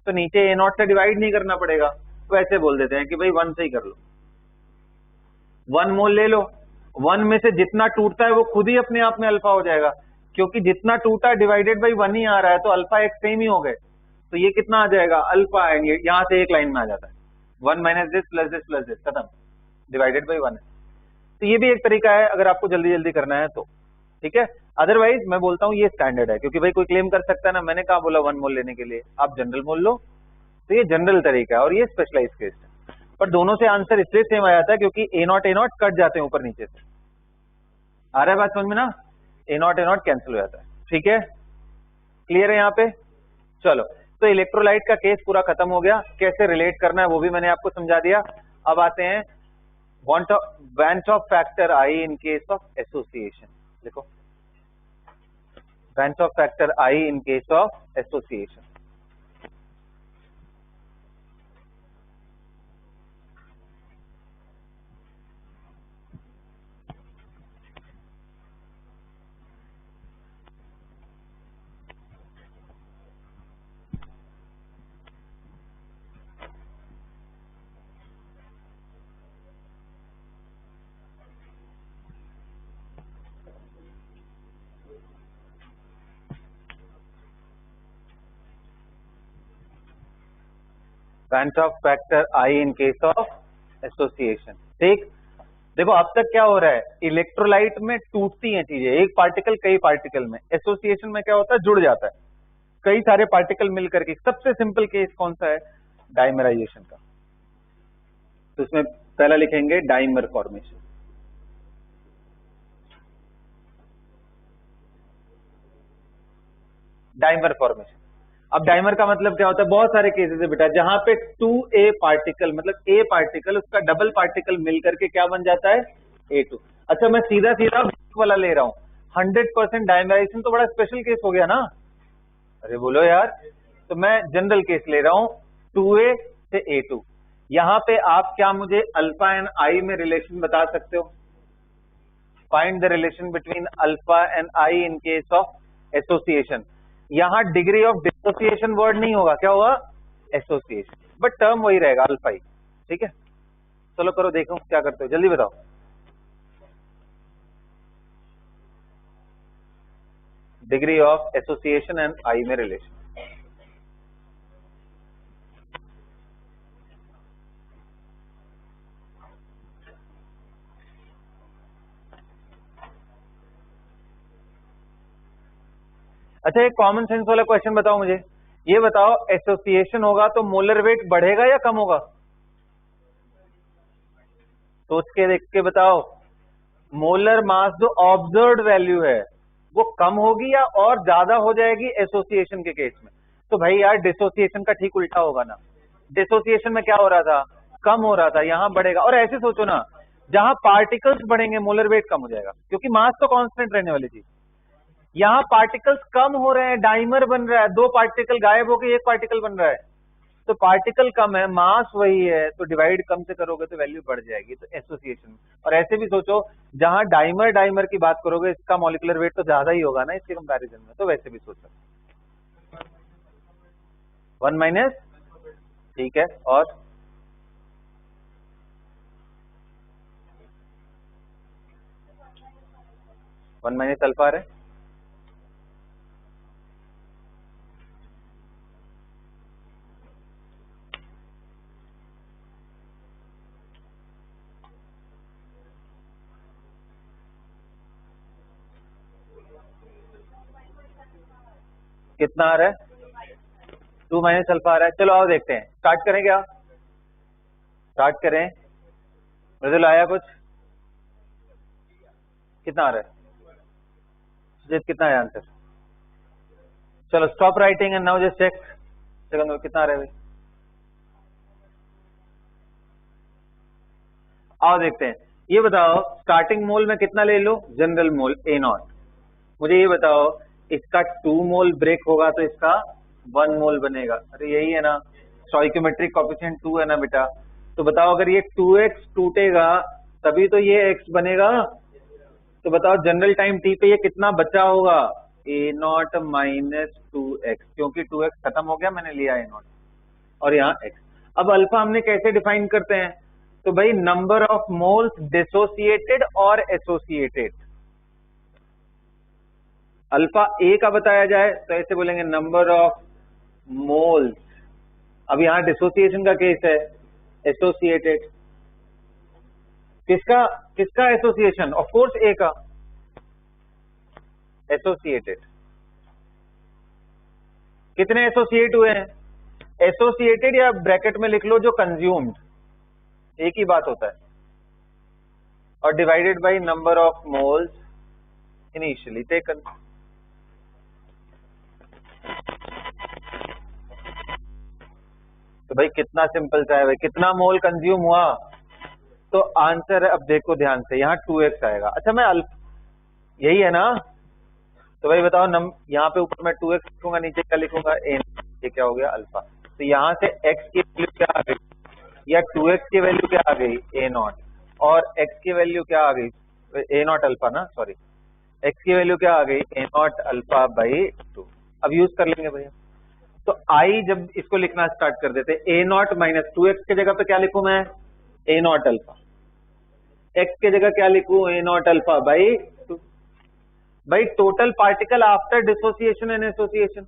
तो नीचे A0 से डिवाइड नहीं करना पड़ेगा, तो ऐसे बोल देते हैं कि भाई 1 से ही कर लो, 1 मोल ले लो। 1 में से जितना टूटता है वो खुद ही अपने आप में अल्फा हो जाएगा, क्योंकि जितना टूटा डिवाइडेड बाई 1 ही आ रहा है, तो अल्फा एक सेम ही हो गए, तो ये कितना आ जाएगा, अल्फा, एंड ये यहाँ से एक लाइन में आ जाता है, 1 - this plus this plus this, खत्म, डिवाइडेड बाई 1 है। तो ये भी एक तरीका है अगर आपको जल्दी जल्दी करना है तो, ठीक है। अदरवाइज मैं बोलता हूँ ये स्टैंडर्ड है, क्योंकि भाई कोई क्लेम कर सकता है ना, मैंने कहा बोला 1 मोल लेने के लिए, आप जनरल मोल लो, तो ये जनरल तरीका है और ये स्पेशलाइज केस है। पर दोनों से आंसर इसलिए सेम आ जाता है क्योंकि A0 कट जाते हैं ऊपर नीचे से, आ रहा है बात समझ में ना, A0 कैंसिल हो जाता है, ठीक है, क्लियर है यहाँ पे। चलो तो इलेक्ट्रोलाइट का केस पूरा खत्म हो गया, कैसे रिलेट करना है वो भी मैंने आपको समझा दिया। अब आते हैं Banach factor I in case of association, देखो Banach factor I in case of association। Banach factor I in case of association, ठीक। देखो अब तक क्या हो रहा है, इलेक्ट्रोलाइट में टूटती हैं चीजें, एक पार्टिकल कई पार्टिकल में, एसोसिएशन में क्या होता है, जुड़ जाता है कई सारे पार्टिकल मिलकर के। सबसे सिंपल केस कौन सा है, डायमराइजेशन का। तो इसमें पहला लिखेंगे डाइमर फॉर्मेशन। डाइमर फॉर्मेशन, अब डाइमर का मतलब क्या होता है, बहुत सारे केसेस है बेटा जहां पे 2A पार्टिकल मतलब A पार्टिकल उसका डबल पार्टिकल मिलकर के क्या बन जाता है A2। अच्छा मैं सीधा सीधा वाला ले रहा हूं, 100% डाइमराइजेशन तो बड़ा स्पेशल केस हो गया ना, अरे बोलो यार, तो मैं जनरल केस ले रहा हूं 2A से A2। यहां पे आप क्या मुझे अल्फा एंड आई में रिलेशन बता सकते हो? Find the relation between alpha and I in case of association. यहां डिग्री ऑफ डिसोसिएशन वर्ड नहीं होगा, क्या होगा एसोसिएशन, बट टर्म वही रहेगा अल्फा ही, ठीक है। चलो करो, देखो क्या करते हो, जल्दी बताओ। Degree of association and I में रिलेशन। अच्छा एक कॉमन सेंस वाला क्वेश्चन बताओ मुझे, ये बताओ एसोसिएशन होगा तो मोलर वेट बढ़ेगा या कम होगा? सोच के देख के बताओ। मोलर मास जो ऑब्जर्व्ड वैल्यू है वो कम होगी या और ज्यादा हो जाएगी एसोसिएशन के केस में? तो भाई यार डिसोसिएशन का ठीक उल्टा होगा ना, डिसोसिएशन में क्या हो रहा था, कम हो रहा था, यहां बढ़ेगा। और ऐसे सोचो ना, जहां पार्टिकल्स बढ़ेंगे मोलर वेट कम हो जाएगा, क्योंकि मास तो कांस्टेंट रहने वाली चीज। यहां पार्टिकल्स कम हो रहे हैं, डाइमर बन रहा है, दो पार्टिकल गायब होकर एक पार्टिकल बन रहा है, तो पार्टिकल कम है मास वही है, तो डिवाइड कम से करोगे तो वैल्यू बढ़ जाएगी, तो एसोसिएशन। और ऐसे भी सोचो, जहां डाइमर डाइमर की बात करोगे इसका मॉलिक्यूलर वेट तो ज्यादा ही होगा ना इसके कंपैरिजन में, तो वैसे भी सोच सकते 1 माइनस, ठीक है। और वन माइनस अल्फा है, कितना आ रहा है 2 माइनस अल्फा आ रहा है। चलो आओ देखते हैं, स्टार्ट करें क्या, स्टार्ट करें। रिजल्ट आया कुछ, कितना आ रहा है सुजीत, कितना है आंसर? चलो stop writing and now just check second में कितना आ रहा है भाई। आओ देखते हैं, ये बताओ स्टार्टिंग मोल में कितना ले लो, जनरल मोल A0। मुझे ये बताओ इसका 2 मोल ब्रेक होगा तो इसका 1 मोल बनेगा, अरे यही है ना, स्टोइकोमेट्रिक कोएफिशिएंट 2 है ना बेटा। तो बताओ अगर ये 2x टूटेगा तभी तो ये x बनेगा, तो बताओ जनरल टाइम t पे ये कितना बचा होगा, A0 माइनस 2x, क्योंकि 2x खत्म हो गया, मैंने लिया A0 और यहाँ x। अब अल्फा हमने कैसे डिफाइन करते हैं, तो भाई नंबर ऑफ मोल्स डिसोसिएटेड और एसोसिएटेड। अल्फा ए का बताया जाए तो ऐसे बोलेंगे नंबर ऑफ मोल्स, अब यहां डिसोसिएशन का केस है, एसोसिएटेड। किसका किसका एसोसिएशन, ऑफ कोर्स ए का, एसोसिएटेड। कितने एसोसिएट हुए हैं, एसोसिएटेड या ब्रैकेट में लिख लो जो कंज्यूम्ड, एक ही बात होता है, और divided by number of moles initially taken. तो भाई कितना सिंपल सा है भाई, कितना मोल कंज्यूम हुआ, तो आंसर है, अब देखो ध्यान से, यहाँ 2x आएगा। अच्छा मैं यही है ना, तो भाई बताओ यहाँ पे ऊपर मैं 2x लिखूंगा, नीचे क्या लिखूंगा a, ये क्या हो गया अल्फा। तो यहाँ से x की वैल्यू क्या आ गई, या 2x की वैल्यू क्या आ गई A0, और x की वैल्यू क्या आ गई A0 अल्फा ना, सॉरी, x की वैल्यू क्या आ गई A0 अल्फा बाई 2। अब यूज कर लेंगे भैया, तो I जब इसको लिखना स्टार्ट कर देते A0 माइनस 2x के जगह पे क्या लिखूं मैं A0 अल्फा, x के जगह क्या लिखूं A0 अल्फा बाई 2। भाई total particle after dissociation and association,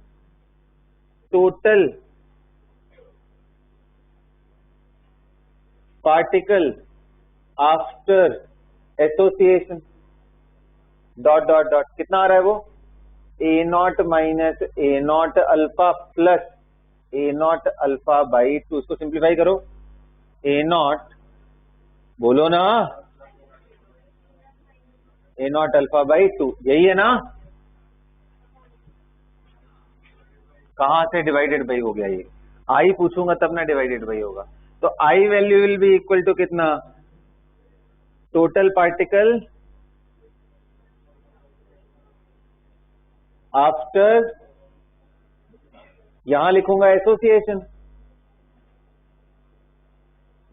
total particle after association dot dot dot, कितना आ रहा है वो A0 minus A0 alpha plus A0 alpha by 2। इसको सिंप्लीफाई करो, A0 बोलो ना, ए नॉट अल्फा बाई 2, यही है ना? कहां से डिवाइडेड बाई हो गया ये? आई पूछूंगा तब ना डिवाइडेड बाई होगा। तो i value will be equal to कितना? टोटल पार्टिकल आफ्टर, यहां लिखूंगा association,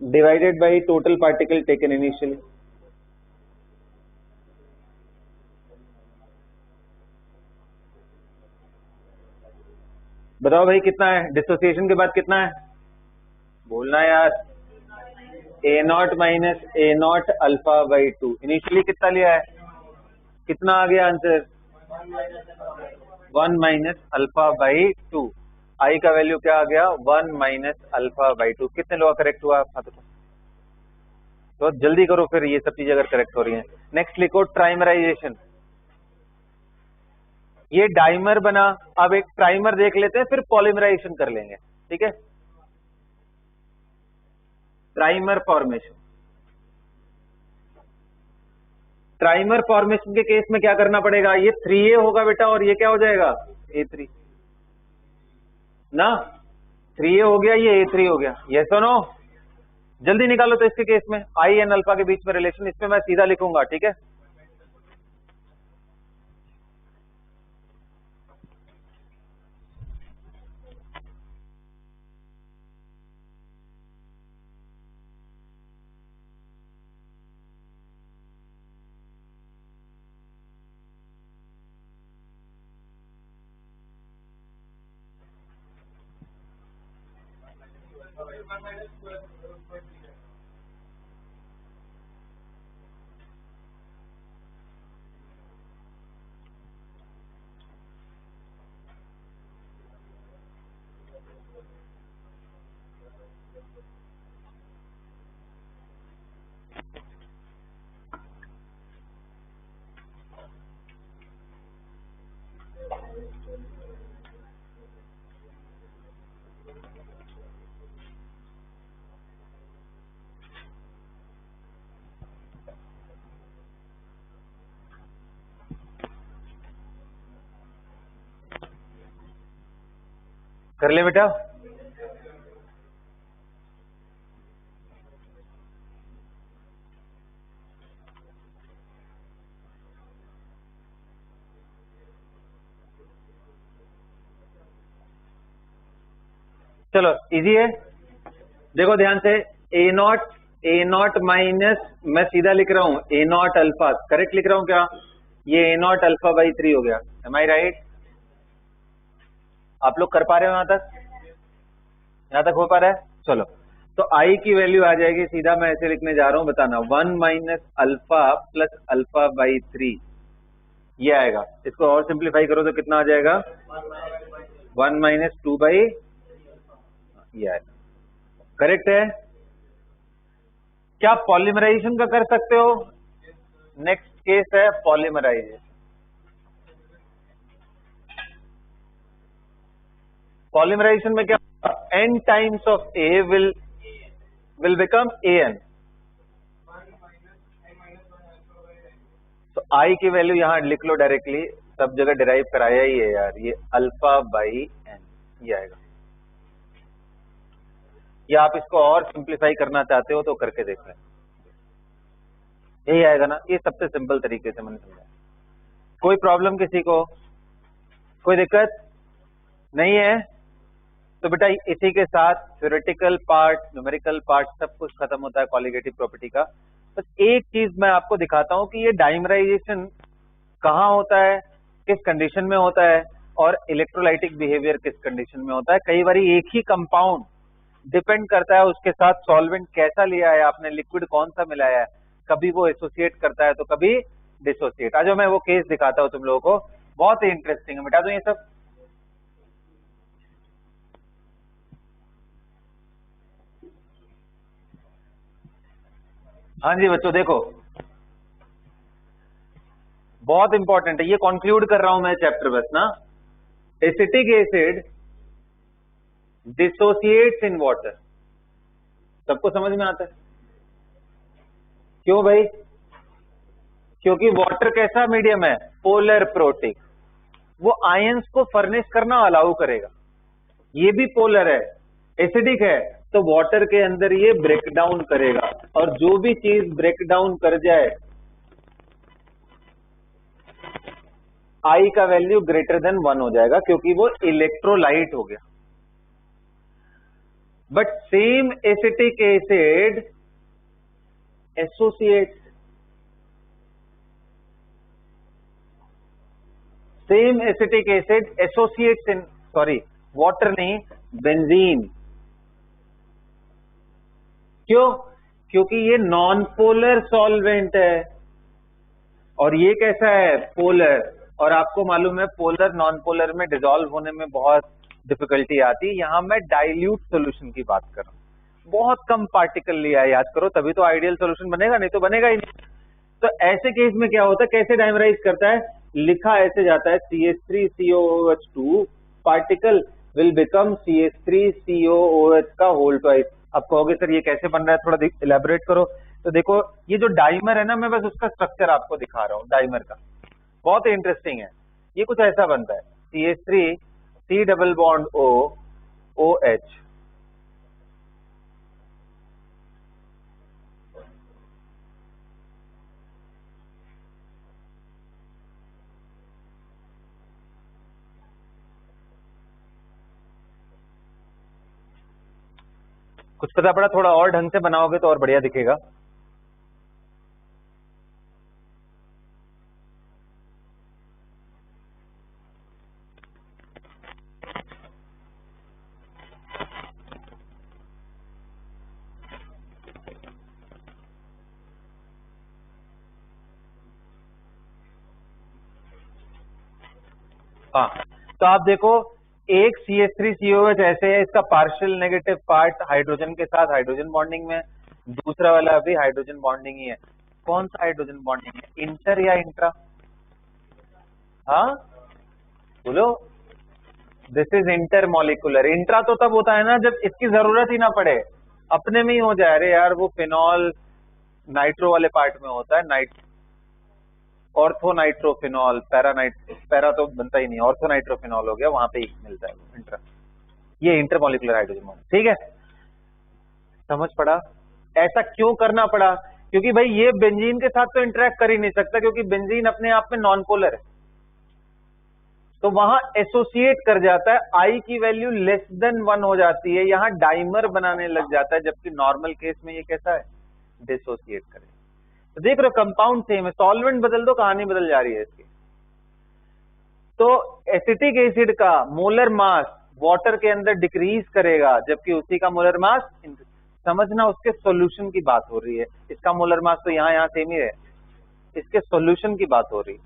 divided by total particle taken initially. बताओ भाई कितना है? डिसोसिएशन के बाद कितना है? बोलना यार। A naught minus a naught alpha by 2, initially कितना लिया है? कितना आ गया answer? 1 minus alpha by 2। I का वैल्यू क्या आ गया? 1 माइनस अल्फा बाई 2। कितने लोग करेक्ट हुआ आपका? तो जल्दी करो फिर, ये सब चीजें अगर करेक्ट हो रही हैं। नेक्स्ट लिखो ट्राइमराइजेशन। ये डाइमर बना, अब एक प्राइमर देख लेते हैं, फिर पॉलीमराइजेशन कर लेंगे, ठीक है? Primer formation. प्राइमर फॉर्मेशन के केस में क्या करना पड़ेगा? ये 3A होगा बेटा, और ये क्या हो जाएगा? A3 ना। 3A हो गया, ये A3 हो गया। ये सुनो, जल्दी निकालो। तो इसके केस में आई एंड अल्फा के बीच में रिलेशन, इसमें मैं सीधा लिखूंगा, ठीक है? कर ले बेटा। चलो इजी है, देखो ध्यान से। ए नॉट माइनस, मैं सीधा लिख रहा हूं ए नॉट अल्फा, करेक्ट लिख रहा हूं क्या? ये ए नॉट अल्फा बाई 3 हो गया। एम आई राइट? आप लोग कर पा रहे हो यहां तक? यहां तक हो पा रहा है? चलो, तो आई की वैल्यू आ जाएगी, सीधा मैं ऐसे लिखने जा रहा हूं, बताना 1 minus alpha plus alpha by 3, ये आएगा। इसको और सिंप्लीफाई करो तो कितना आ जाएगा? 1 माइनस 2 बाई, ये आएगा। करेक्ट है? क्या पॉलीमराइजेशन का कर सकते हो? नेक्स्ट केस है पॉलीमराइजेशन। पॉलीमराइजेशन में क्या? n times of A will become AN। तो I की वैल्यू यहां लिख लो डायरेक्टली, सब जगह डिराइव कराया ही है यार, ये अल्फा बाई n, ये आएगा। या आप इसको और सिंप्लीफाई करना चाहते हो तो करके देख लें, यही आएगा ना। ये सबसे सिंपल तरीके से मैंने समझाया। कोई प्रॉब्लम किसी को? कोई दिक्कत नहीं है? तो बेटा इसी के साथ थ्योरेटिकल पार्ट, न्यूमेरिकल पार्ट सब कुछ खत्म होता है कॉलिगेटिव प्रॉपर्टी का। बस एक चीज मैं आपको दिखाता हूं कि ये डाइमराइजेशन कहां होता है, किस कंडीशन में होता है, और इलेक्ट्रोलाइटिक बिहेवियर किस कंडीशन में होता है। कई बार एक ही कंपाउंड डिपेंड करता है उसके साथ सॉल्वेंट कैसा लिया है आपने, लिक्विड कौन सा मिलाया है, कभी वो एसोसिएट करता है तो कभी डिसोसिएट। आज मैं वो केस दिखाता हूं तुम लोगों को, बहुत ही इंटरेस्टिंग है। मिटा दूं ये सब? हाँ जी बच्चों, देखो बहुत इंपॉर्टेंट है, ये कंक्लूड कर रहा हूं मैं चैप्टर बस ना। Acetic acid dissociates in water, सबको समझ में आता है? क्यों भाई? क्योंकि वाटर कैसा मीडियम है? पोलर प्रोटिक, वो आयंस को फर्निश करना अलाउ करेगा। ये भी पोलर है, एसिडिक है, तो वाटर के अंदर ये ब्रेक डाउन करेगा, और जो भी चीज ब्रेक डाउन कर जाए आई का वैल्यू ग्रेटर देन 1 हो जाएगा, क्योंकि वो इलेक्ट्रोलाइट हो गया। But same acetic acid associates, same acetic acid associates in, sorry water नहीं, बेंजीन। क्यों? क्योंकि ये नॉन पोलर सॉल्वेंट है, और ये कैसा है? पोलर। और आपको मालूम है पोलर नॉन पोलर में डिसॉल्व होने में बहुत डिफिकल्टी आती है। यहां मैं डाइल्यूट सोल्यूशन की बात कर रहा हूं, बहुत कम पार्टिकल लिया है, याद करो, तभी तो आइडियल सोल्यूशन बनेगा, नहीं तो बनेगा ही नहीं। तो ऐसे केस में क्या होता है, कैसे डाइमराइज करता है? लिखा ऐसे जाता है CH3COOH2 particle will become CH3COOH का होल ट्वाइस। अब कहोगे सर ये कैसे बन रहा है, थोड़ा इलेबोरेट करो। तो देखो ये जो डाइमर है ना, मैं बस उसका स्ट्रक्चर आपको दिखा रहा हूं, डाइमर का बहुत इंटरेस्टिंग है। ये कुछ ऐसा बनता है, CH3 C double bond O OH, कुछ पता पड़ा? थोड़ा और ढंग से बनाओगे तो और बढ़िया दिखेगा। हाँ, तो आप देखो एक CH3COH ऐसे है, इसका पार्शियल नेगेटिव पार्ट हाइड्रोजन के साथ हाइड्रोजन बॉन्डिंग में, दूसरा वाला भी हाइड्रोजन बॉन्डिंग ही है। कौन सा हाइड्रोजन बॉन्डिंग है, इंटर या इंट्रा? हाँ बोलो। This is inter molecular. Intra तो तब होता है ना जब इसकी जरूरत ही ना पड़े, अपने में ही हो जाए। अरे यार वो फिनॉल नाइट्रो वाले पार्ट में होता है, ऑर्थो नाइट्रोफिनॉल, पैरा तो बनता ही नहीं, ऑर्थो नाइट्रोफिनॉल हो गया, वहां पे ही मिलता है इंट्रा। ये इंटरमॉलिकुलर हाइड्रोजन बॉन्ड, ठीक है, समझ पड़ा? ऐसा क्यों करना पड़ा? क्योंकि भाई ये बेंजीन के साथ तो इंटरेक्ट कर ही नहीं सकता, क्योंकि बेंजीन अपने आप में नॉन पोलर है, तो वहां एसोसिएट कर जाता है, आई की वैल्यू लेस देन 1 हो जाती है, यहां डाइमर बनाने लग जाता है, जबकि नॉर्मल केस में ये कैसा है? डिसोसिएट करे। तो देख रहे हो कंपाउंड सेम है, सॉल्वेंट बदल दो कहानी बदल जा रही है इसकी। तो एसिटिक एसिड का मोलर मास वाटर के अंदर डिक्रीज करेगा, जबकि उसी का मोलर मास, समझना उसके सॉल्यूशन की बात हो रही है। इसका मोलर मास तो यहां सेम ही है, इसके सॉल्यूशन की बात हो रही है,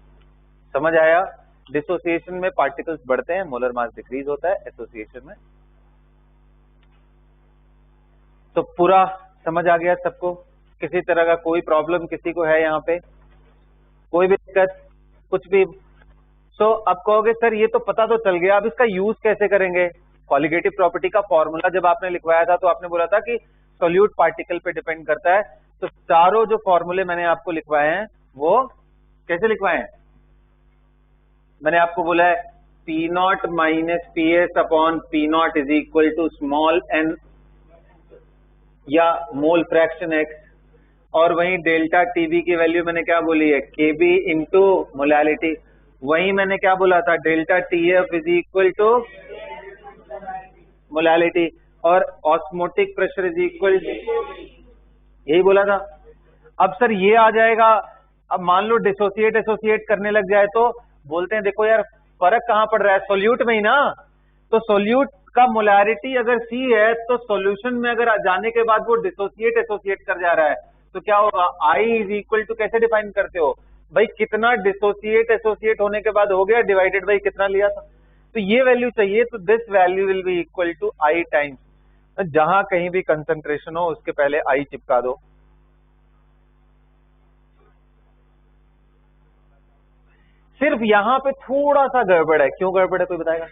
समझ आया? डिसोसिएशन में पार्टिकल्स बढ़ते हैं, मोलर मास डिक्रीज होता है, एसोसिएशन में। तो पूरा समझ आ गया सबको? किसी तरह का कोई प्रॉब्लम किसी को है यहाँ पे? कोई भी दिक्कत कुछ भी? सो अब कहोगे सर ये तो पता तो चल गया, अब इसका यूज कैसे करेंगे? कॉलिगेटिव प्रॉपर्टी का फॉर्मूला जब आपने लिखवाया था तो आपने बोला था कि सोल्यूट पार्टिकल पे डिपेंड करता है। तो चारों जो फॉर्मूले मैंने आपको लिखवाए हैं वो कैसे लिखवाए हैं? मैंने आपको बोला है P0 minus PS upon P0 is equal to small n या मोल फ्रैक्शन x, और वहीं डेल्टा TB की वैल्यू मैंने क्या बोली है? KB into molality. वहीं मैंने क्या बोला था? Delta TF is equal to molality, और ऑस्मोटिक प्रेशर इज इक्वल, यही बोला था। अब सर ये आ जाएगा, अब मान लो डिसोसिएट एसोसिएट करने लग जाए तो बोलते हैं देखो यार फर्क कहां पड़ रहा है? सोल्यूट में ही ना। तो सोल्यूट का मोलारिटी अगर C है तो सॉल्यूशन में अगर जाने के बाद वो डिसोसिएट एसोसिएट कर जा रहा है तो क्या होगा? I इज इक्वल टू कैसे डिफाइन करते हो भाई? कितना डिसोसिएट एसोसिएट होने के बाद हो गया डिवाइडेड बाई कितना लिया था, तो ये वैल्यू चाहिए। तो this value will be equal to I times, जहां कहीं भी कंसंट्रेशन हो उसके पहले I चिपका दो। सिर्फ यहां पे थोड़ा सा गड़बड़ है, क्यों गड़बड़ है कोई बताएगा?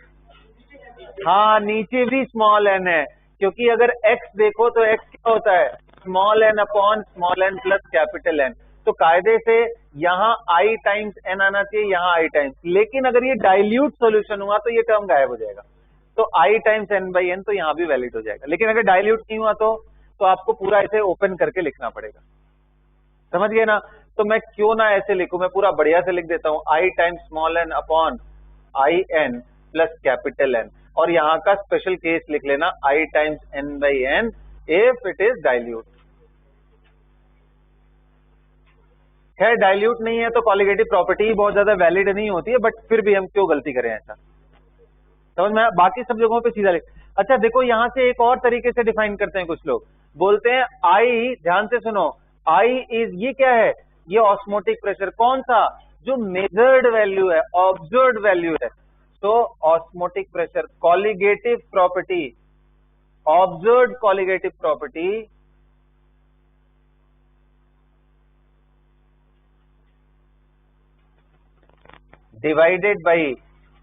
हाँ नीचे भी स्मॉल n है, क्योंकि अगर x देखो तो x क्या होता है? Small N upon small N plus capital N. तो कायदे से यहाँ I टाइम्स n आना चाहिए, यहाँ I टाइम्स, लेकिन अगर ये डाइल्यूट सॉल्यूशन हुआ तो ये टर्म गायब हो जाएगा, तो I times n by n तो यहाँ भी वैलिड हो जाएगा। लेकिन अगर डाइल्यूट नहीं हुआ तो आपको पूरा ऐसे ओपन करके लिखना पड़ेगा, समझ गए ना। तो मैं क्यों ना ऐसे लिखूं, मैं पूरा बढ़िया से लिख देता हूं, I times small N upon I n plus capital N, और यहाँ का स्पेशल केस लिख लेना I times n by n if it is dilute. खैर डाइल्यूट नहीं है तो कॉलिगेटिव प्रॉपर्टी बहुत ज्यादा वैलिड नहीं होती है, बट फिर भी हम क्यों गलती करें ऐसा, समझ में। बाकी सब जगहों पे सीधा लिख। अच्छा देखो यहाँ से एक और तरीके से डिफाइन करते हैं, कुछ लोग बोलते हैं I, ध्यान से सुनो, I इज, ये क्या है, ये ऑस्मोटिक प्रेशर, कौन सा, जो मेजर्ड वैल्यू है, ऑब्जर्व्ड वैल्यू है। तो osmotic pressure, colligative property, observed colligative property divided by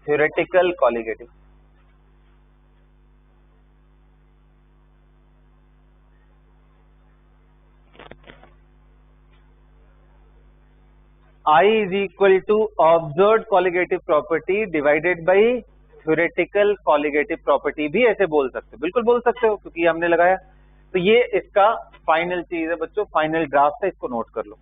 theoretical colligative. I is equal to observed colligative property divided by theoretical colligative property, भी ऐसे बोल सकते हो, बिल्कुल बोल सकते हो क्योंकि हमने लगाया। तो ये इसका फाइनल चीज है बच्चों, फाइनल ड्राफ्ट है, इसको नोट कर लो।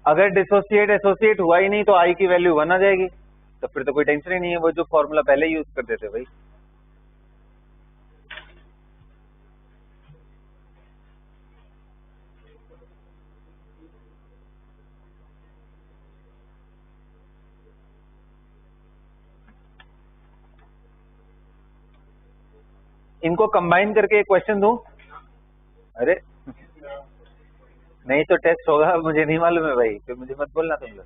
अगर डिसोसिएट एसोसिएट हुआ ही नहीं तो I की वैल्यू 1 आ जाएगी, तो फिर तो कोई टेंशन ही नहीं है, वो जो फॉर्मूला पहले यूज कर देते भाई। इनको कंबाइन करके एक क्वेश्चन दूं, अरे नहीं तो टेस्ट होगा, मुझे नहीं मालूम है भाई, फिर मुझे मत बोलना तुम लोग।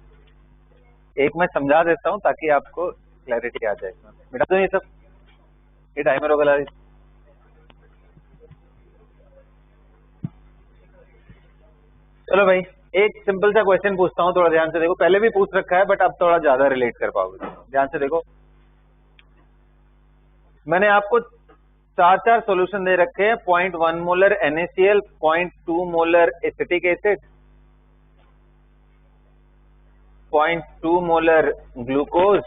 एक मैं समझा देता हूं ताकि आपको क्लैरिटी आ जाए। मिटा दो ये सब, ये टाइमर होगा। चलो भाई एक सिंपल सा क्वेश्चन पूछता हूं, थोड़ा ध्यान से देखो, पहले भी पूछ रखा है बट अब थोड़ा ज्यादा रिलेट कर पाओगे, ध्यान से देखो। मैंने आपको 4 सॉल्यूशन दे रखे हैं, 0.1 molar NaCl, 0.2 molar acetic acid, 0.2 molar glucose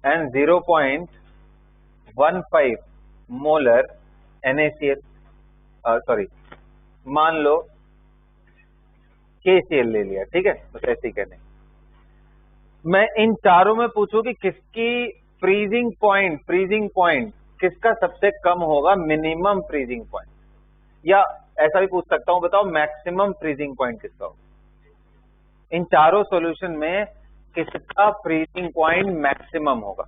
and 0.15 molar NaCl, sorry मान लो KCl ले लिया, ठीक है, बस ऐसे ही कहने। मैं इन चारों में पूछूं कि किसकी फ्रीजिंग पॉइंट किसका सबसे कम होगा, मिनिमम फ्रीजिंग पॉइंट, या ऐसा भी पूछ सकता हूं, बताओ मैक्सिमम फ्रीजिंग पॉइंट किसका होगा। इन चारों सॉल्यूशन में किसका फ्रीजिंग पॉइंट मैक्सिमम होगा।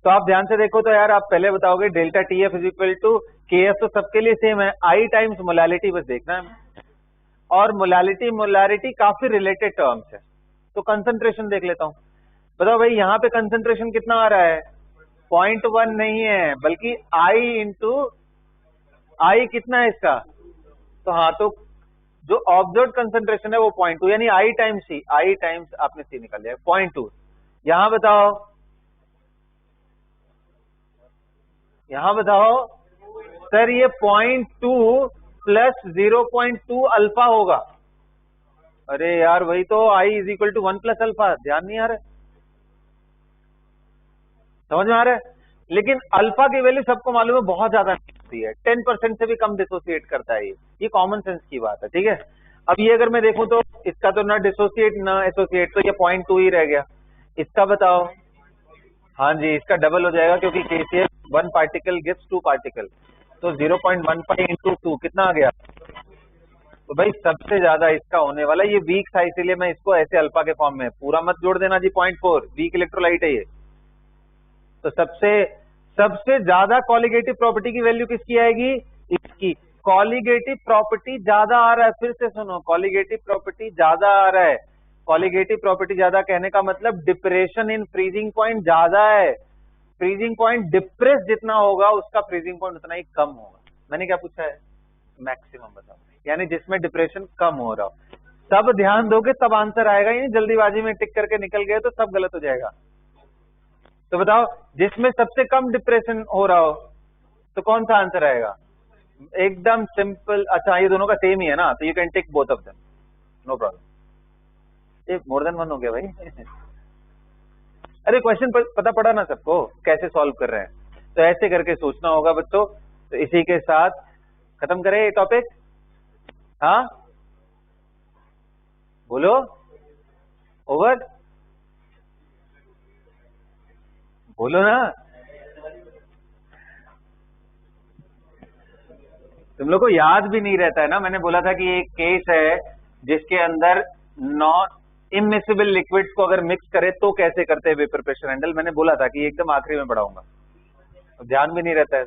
तो आप ध्यान से देखो तो यार, आप पहले बताओगे delta TF is equal to KF, तो सबके लिए सेम है, I टाइम्स मोलालिटी बस देखना है, और मोलालिटी काफी रिलेटेड टर्म्स है। तो कंसंट्रेशन देख लेता हूं, बताओ भाई यहाँ पे कंसंट्रेशन कितना आ रहा है, 0.1 नहीं है बल्कि I इंटू I कितना है इसका, तो हाँ, तो जो ऑब्जर्व कंसंट्रेशन है वो 0.2, यानी I times C, I times आपने C निकाल लिया 0.2। यहां बताओ सर, ये 0.2 प्लस 0.2 अल्फा होगा। अरे यार वही तो, I is equal to 1 plus alpha, ध्यान नहीं आ रहा है, समझ में आ रहा है। लेकिन अल्फा की वैल्यू सबको मालूम है बहुत ज्यादा नहीं होती है, 10% से भी कम डिसोसिएट करता है, ये कॉमन सेंस की बात है, ठीक है। अब ये अगर मैं देखूं तो इसका तो ना डिसोसिएट ना एसोसिएट, तो ये 0.2 ही रह गया। इसका बताओ, हाँ जी, इसका डबल हो जाएगा क्योंकि KCl 1 पार्टिकल गिव्स 2 पार्टिकल, तो 0.15 इंटू 2 कितना आ गया। तो भाई सबसे ज्यादा इसका होने वाला, ये वीक था इसीलिए मैं इसको ऐसे अल्फा के फॉर्म में, पूरा मत जोड़ देना जी, 0.4 वीक इलेक्ट्रोलाइट है ये। तो सबसे ज्यादा कॉलिगेटिव प्रॉपर्टी की वैल्यू किसकी आएगी, इसकी। कॉलिगेटिव प्रॉपर्टी ज्यादा आ रहा है। फिर से सुनो, कॉलिगेटिव प्रॉपर्टी ज्यादा आ रहा है। कॉलिगेटिव प्रॉपर्टी ज्यादा कहने का मतलब डिप्रेशन इन फ्रीजिंग पॉइंट ज्यादा है। फ्रीजिंग पॉइंट डिप्रेस जितना होगा उसका फ्रीजिंग पॉइंट उतना ही कम होगा। मैंने क्या पूछा है? मैक्सिमम बताओ, यानी जिसमें डिप्रेशन कम हो रहा हो। तब ध्यान दोगे तब आंसर आएगा, यानी जल्दीबाजी में टिक करके निकल गए तो सब गलत हो जाएगा। तो बताओ, जिसमें सबसे कम डिप्रेशन हो रहा हो तो कौन सा आंसर आएगा? एकदम सिंपल। अच्छा, ये दोनों का सेम ही है ना, तो you can tick both of them, no problem. ये मोर देन वन हो गया भाई। अरे क्वेश्चन पता पड़ा ना सबको कैसे सॉल्व कर रहे हैं, तो ऐसे करके सोचना होगा बच्चों। तो इसी के साथ खत्म करें ये टॉपिक। हाँ बोलो, ओवर बोलो ना। तुम लोग को याद भी नहीं रहता है ना। मैंने बोला था कि एक केस है जिसके अंदर नॉन इमिसिबल लिक्विड्स को अगर मिक्स करे तो कैसे करते हैं वेपर प्रेशर हैंडल। मैंने बोला था कि एकदम आखिरी में पढ़ाऊंगा, तो ध्यान भी नहीं रहता है।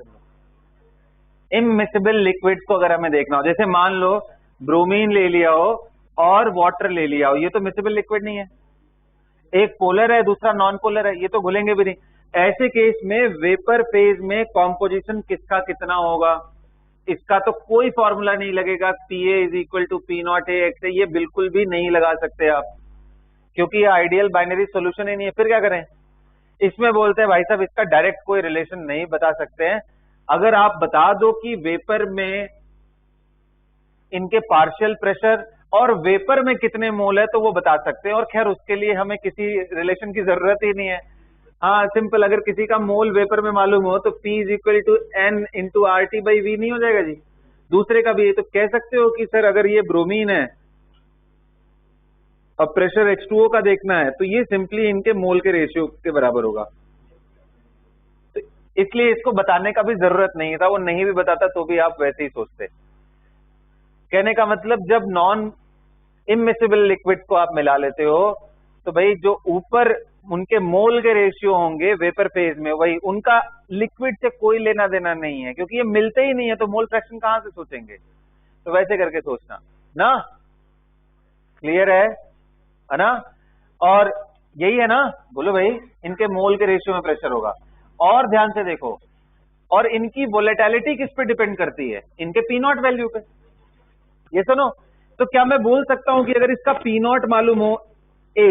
इमिसिबल लिक्विड्स को अगर हमें देखना हो, जैसे मान लो ब्रोमीन ले लिया हो और वाटर ले लिया हो, ये तो मिसिबल लिक्विड नहीं है। एक पोलर है दूसरा नॉन पोलर है, ये तो घुलेंगे भी नहीं। ऐसे केस में वेपर फेज में कॉम्पोजिशन किसका कितना होगा, इसका तो कोई फॉर्मूला नहीं लगेगा। PA is equal to P0AX, ये बिल्कुल भी नहीं लगा सकते आप, क्योंकि ये आइडियल बाइनरी सॉल्यूशन ही नहीं है। फिर क्या करें? इसमें बोलते हैं भाई साहब इसका डायरेक्ट कोई रिलेशन नहीं बता सकते हैं। अगर आप बता दो कि वेपर में इनके पार्शियल प्रेशर और वेपर में कितने मोल है तो वो बता सकते हैं, और खैर उसके लिए हमें किसी रिलेशन की जरूरत ही नहीं है। हाँ सिंपल, अगर किसी का मोल वेपर में मालूम हो तो P is equal to N into RT/V नहीं हो जाएगा जी? दूसरे का भी तो कह सकते हो कि सर अगर ये ब्रोमीन है और प्रेशर H2O का देखना है तो ये सिंपली इनके मोल के रेशियो के बराबर होगा। तो इसलिए इसको बताने का भी जरूरत नहीं था, वो नहीं भी बताता तो भी आप वैसे ही सोचते। कहने का मतलब जब नॉन इमिसिबल लिक्विड को आप मिला लेते हो तो भाई जो ऊपर उनके मोल के रेशियो होंगे वेपर फेज में, वही उनका लिक्विड से कोई लेना देना नहीं है, क्योंकि ये मिलते ही नहीं है तो मोल फ्रैक्शन कहां से सोचेंगे। तो वैसे करके सोचना ना। क्लियर है ना? और यही है ना, बोलो भाई, इनके मोल के रेशियो में प्रेशर होगा। और ध्यान से देखो, और इनकी वोलेटिलिटी किस पे डिपेंड करती है? इनके P0 वैल्यू पे। ये सुनो, तो क्या मैं बोल सकता हूं कि अगर इसका P0 मालूम हो A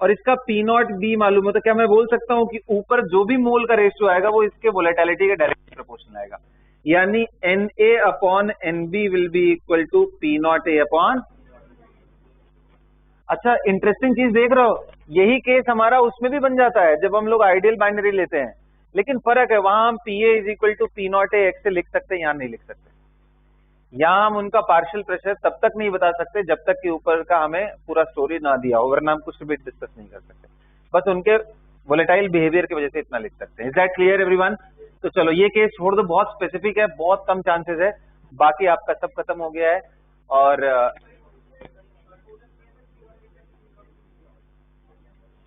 और इसका P0B मालूम हो, तो क्या मैं बोल सकता हूं कि ऊपर जो भी मोल का रेशियो आएगा वो इसके वोलेटिलिटी के डायरेक्ट प्रोपोर्शनल आएगा, यानी Na/NB will be equal to P0A/। अच्छा, इंटरेस्टिंग चीज देख रहे हो, यही केस हमारा उसमें भी बन जाता है जब हम लोग आइडियल बाइनरी लेते हैं, लेकिन फर्क है वहां हम PA is equal to P0AX से लिख सकते हैं, यहां नहीं लिख सकते। यहां हम उनका पार्शियल प्रेशर तब तक नहीं बता सकते जब तक कि ऊपर का हमें पूरा स्टोरी ना दिया हो, वरना हम कुछ भी डिस्कस नहीं कर सकते। बस उनके वोलेटाइल बिहेवियर की वजह से इतना लिख सकते हैं। Is that clear everyone? तो चलो ये केस छोड़ दो, बहुत स्पेसिफिक है, बहुत कम चांसेस है, बाकी आपका सब खत्म हो गया है। और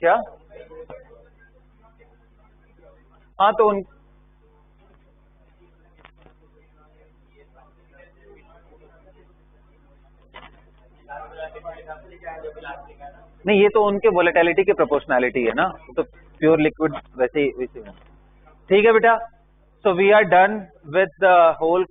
क्या? हाँ तो उन नहीं, ये तो उनके वोलेटिलिटी के प्रोपोर्शनैलिटी है ना, तो प्योर लिक्विड वैसे ही। ठीक है बेटा, so we are done with the whole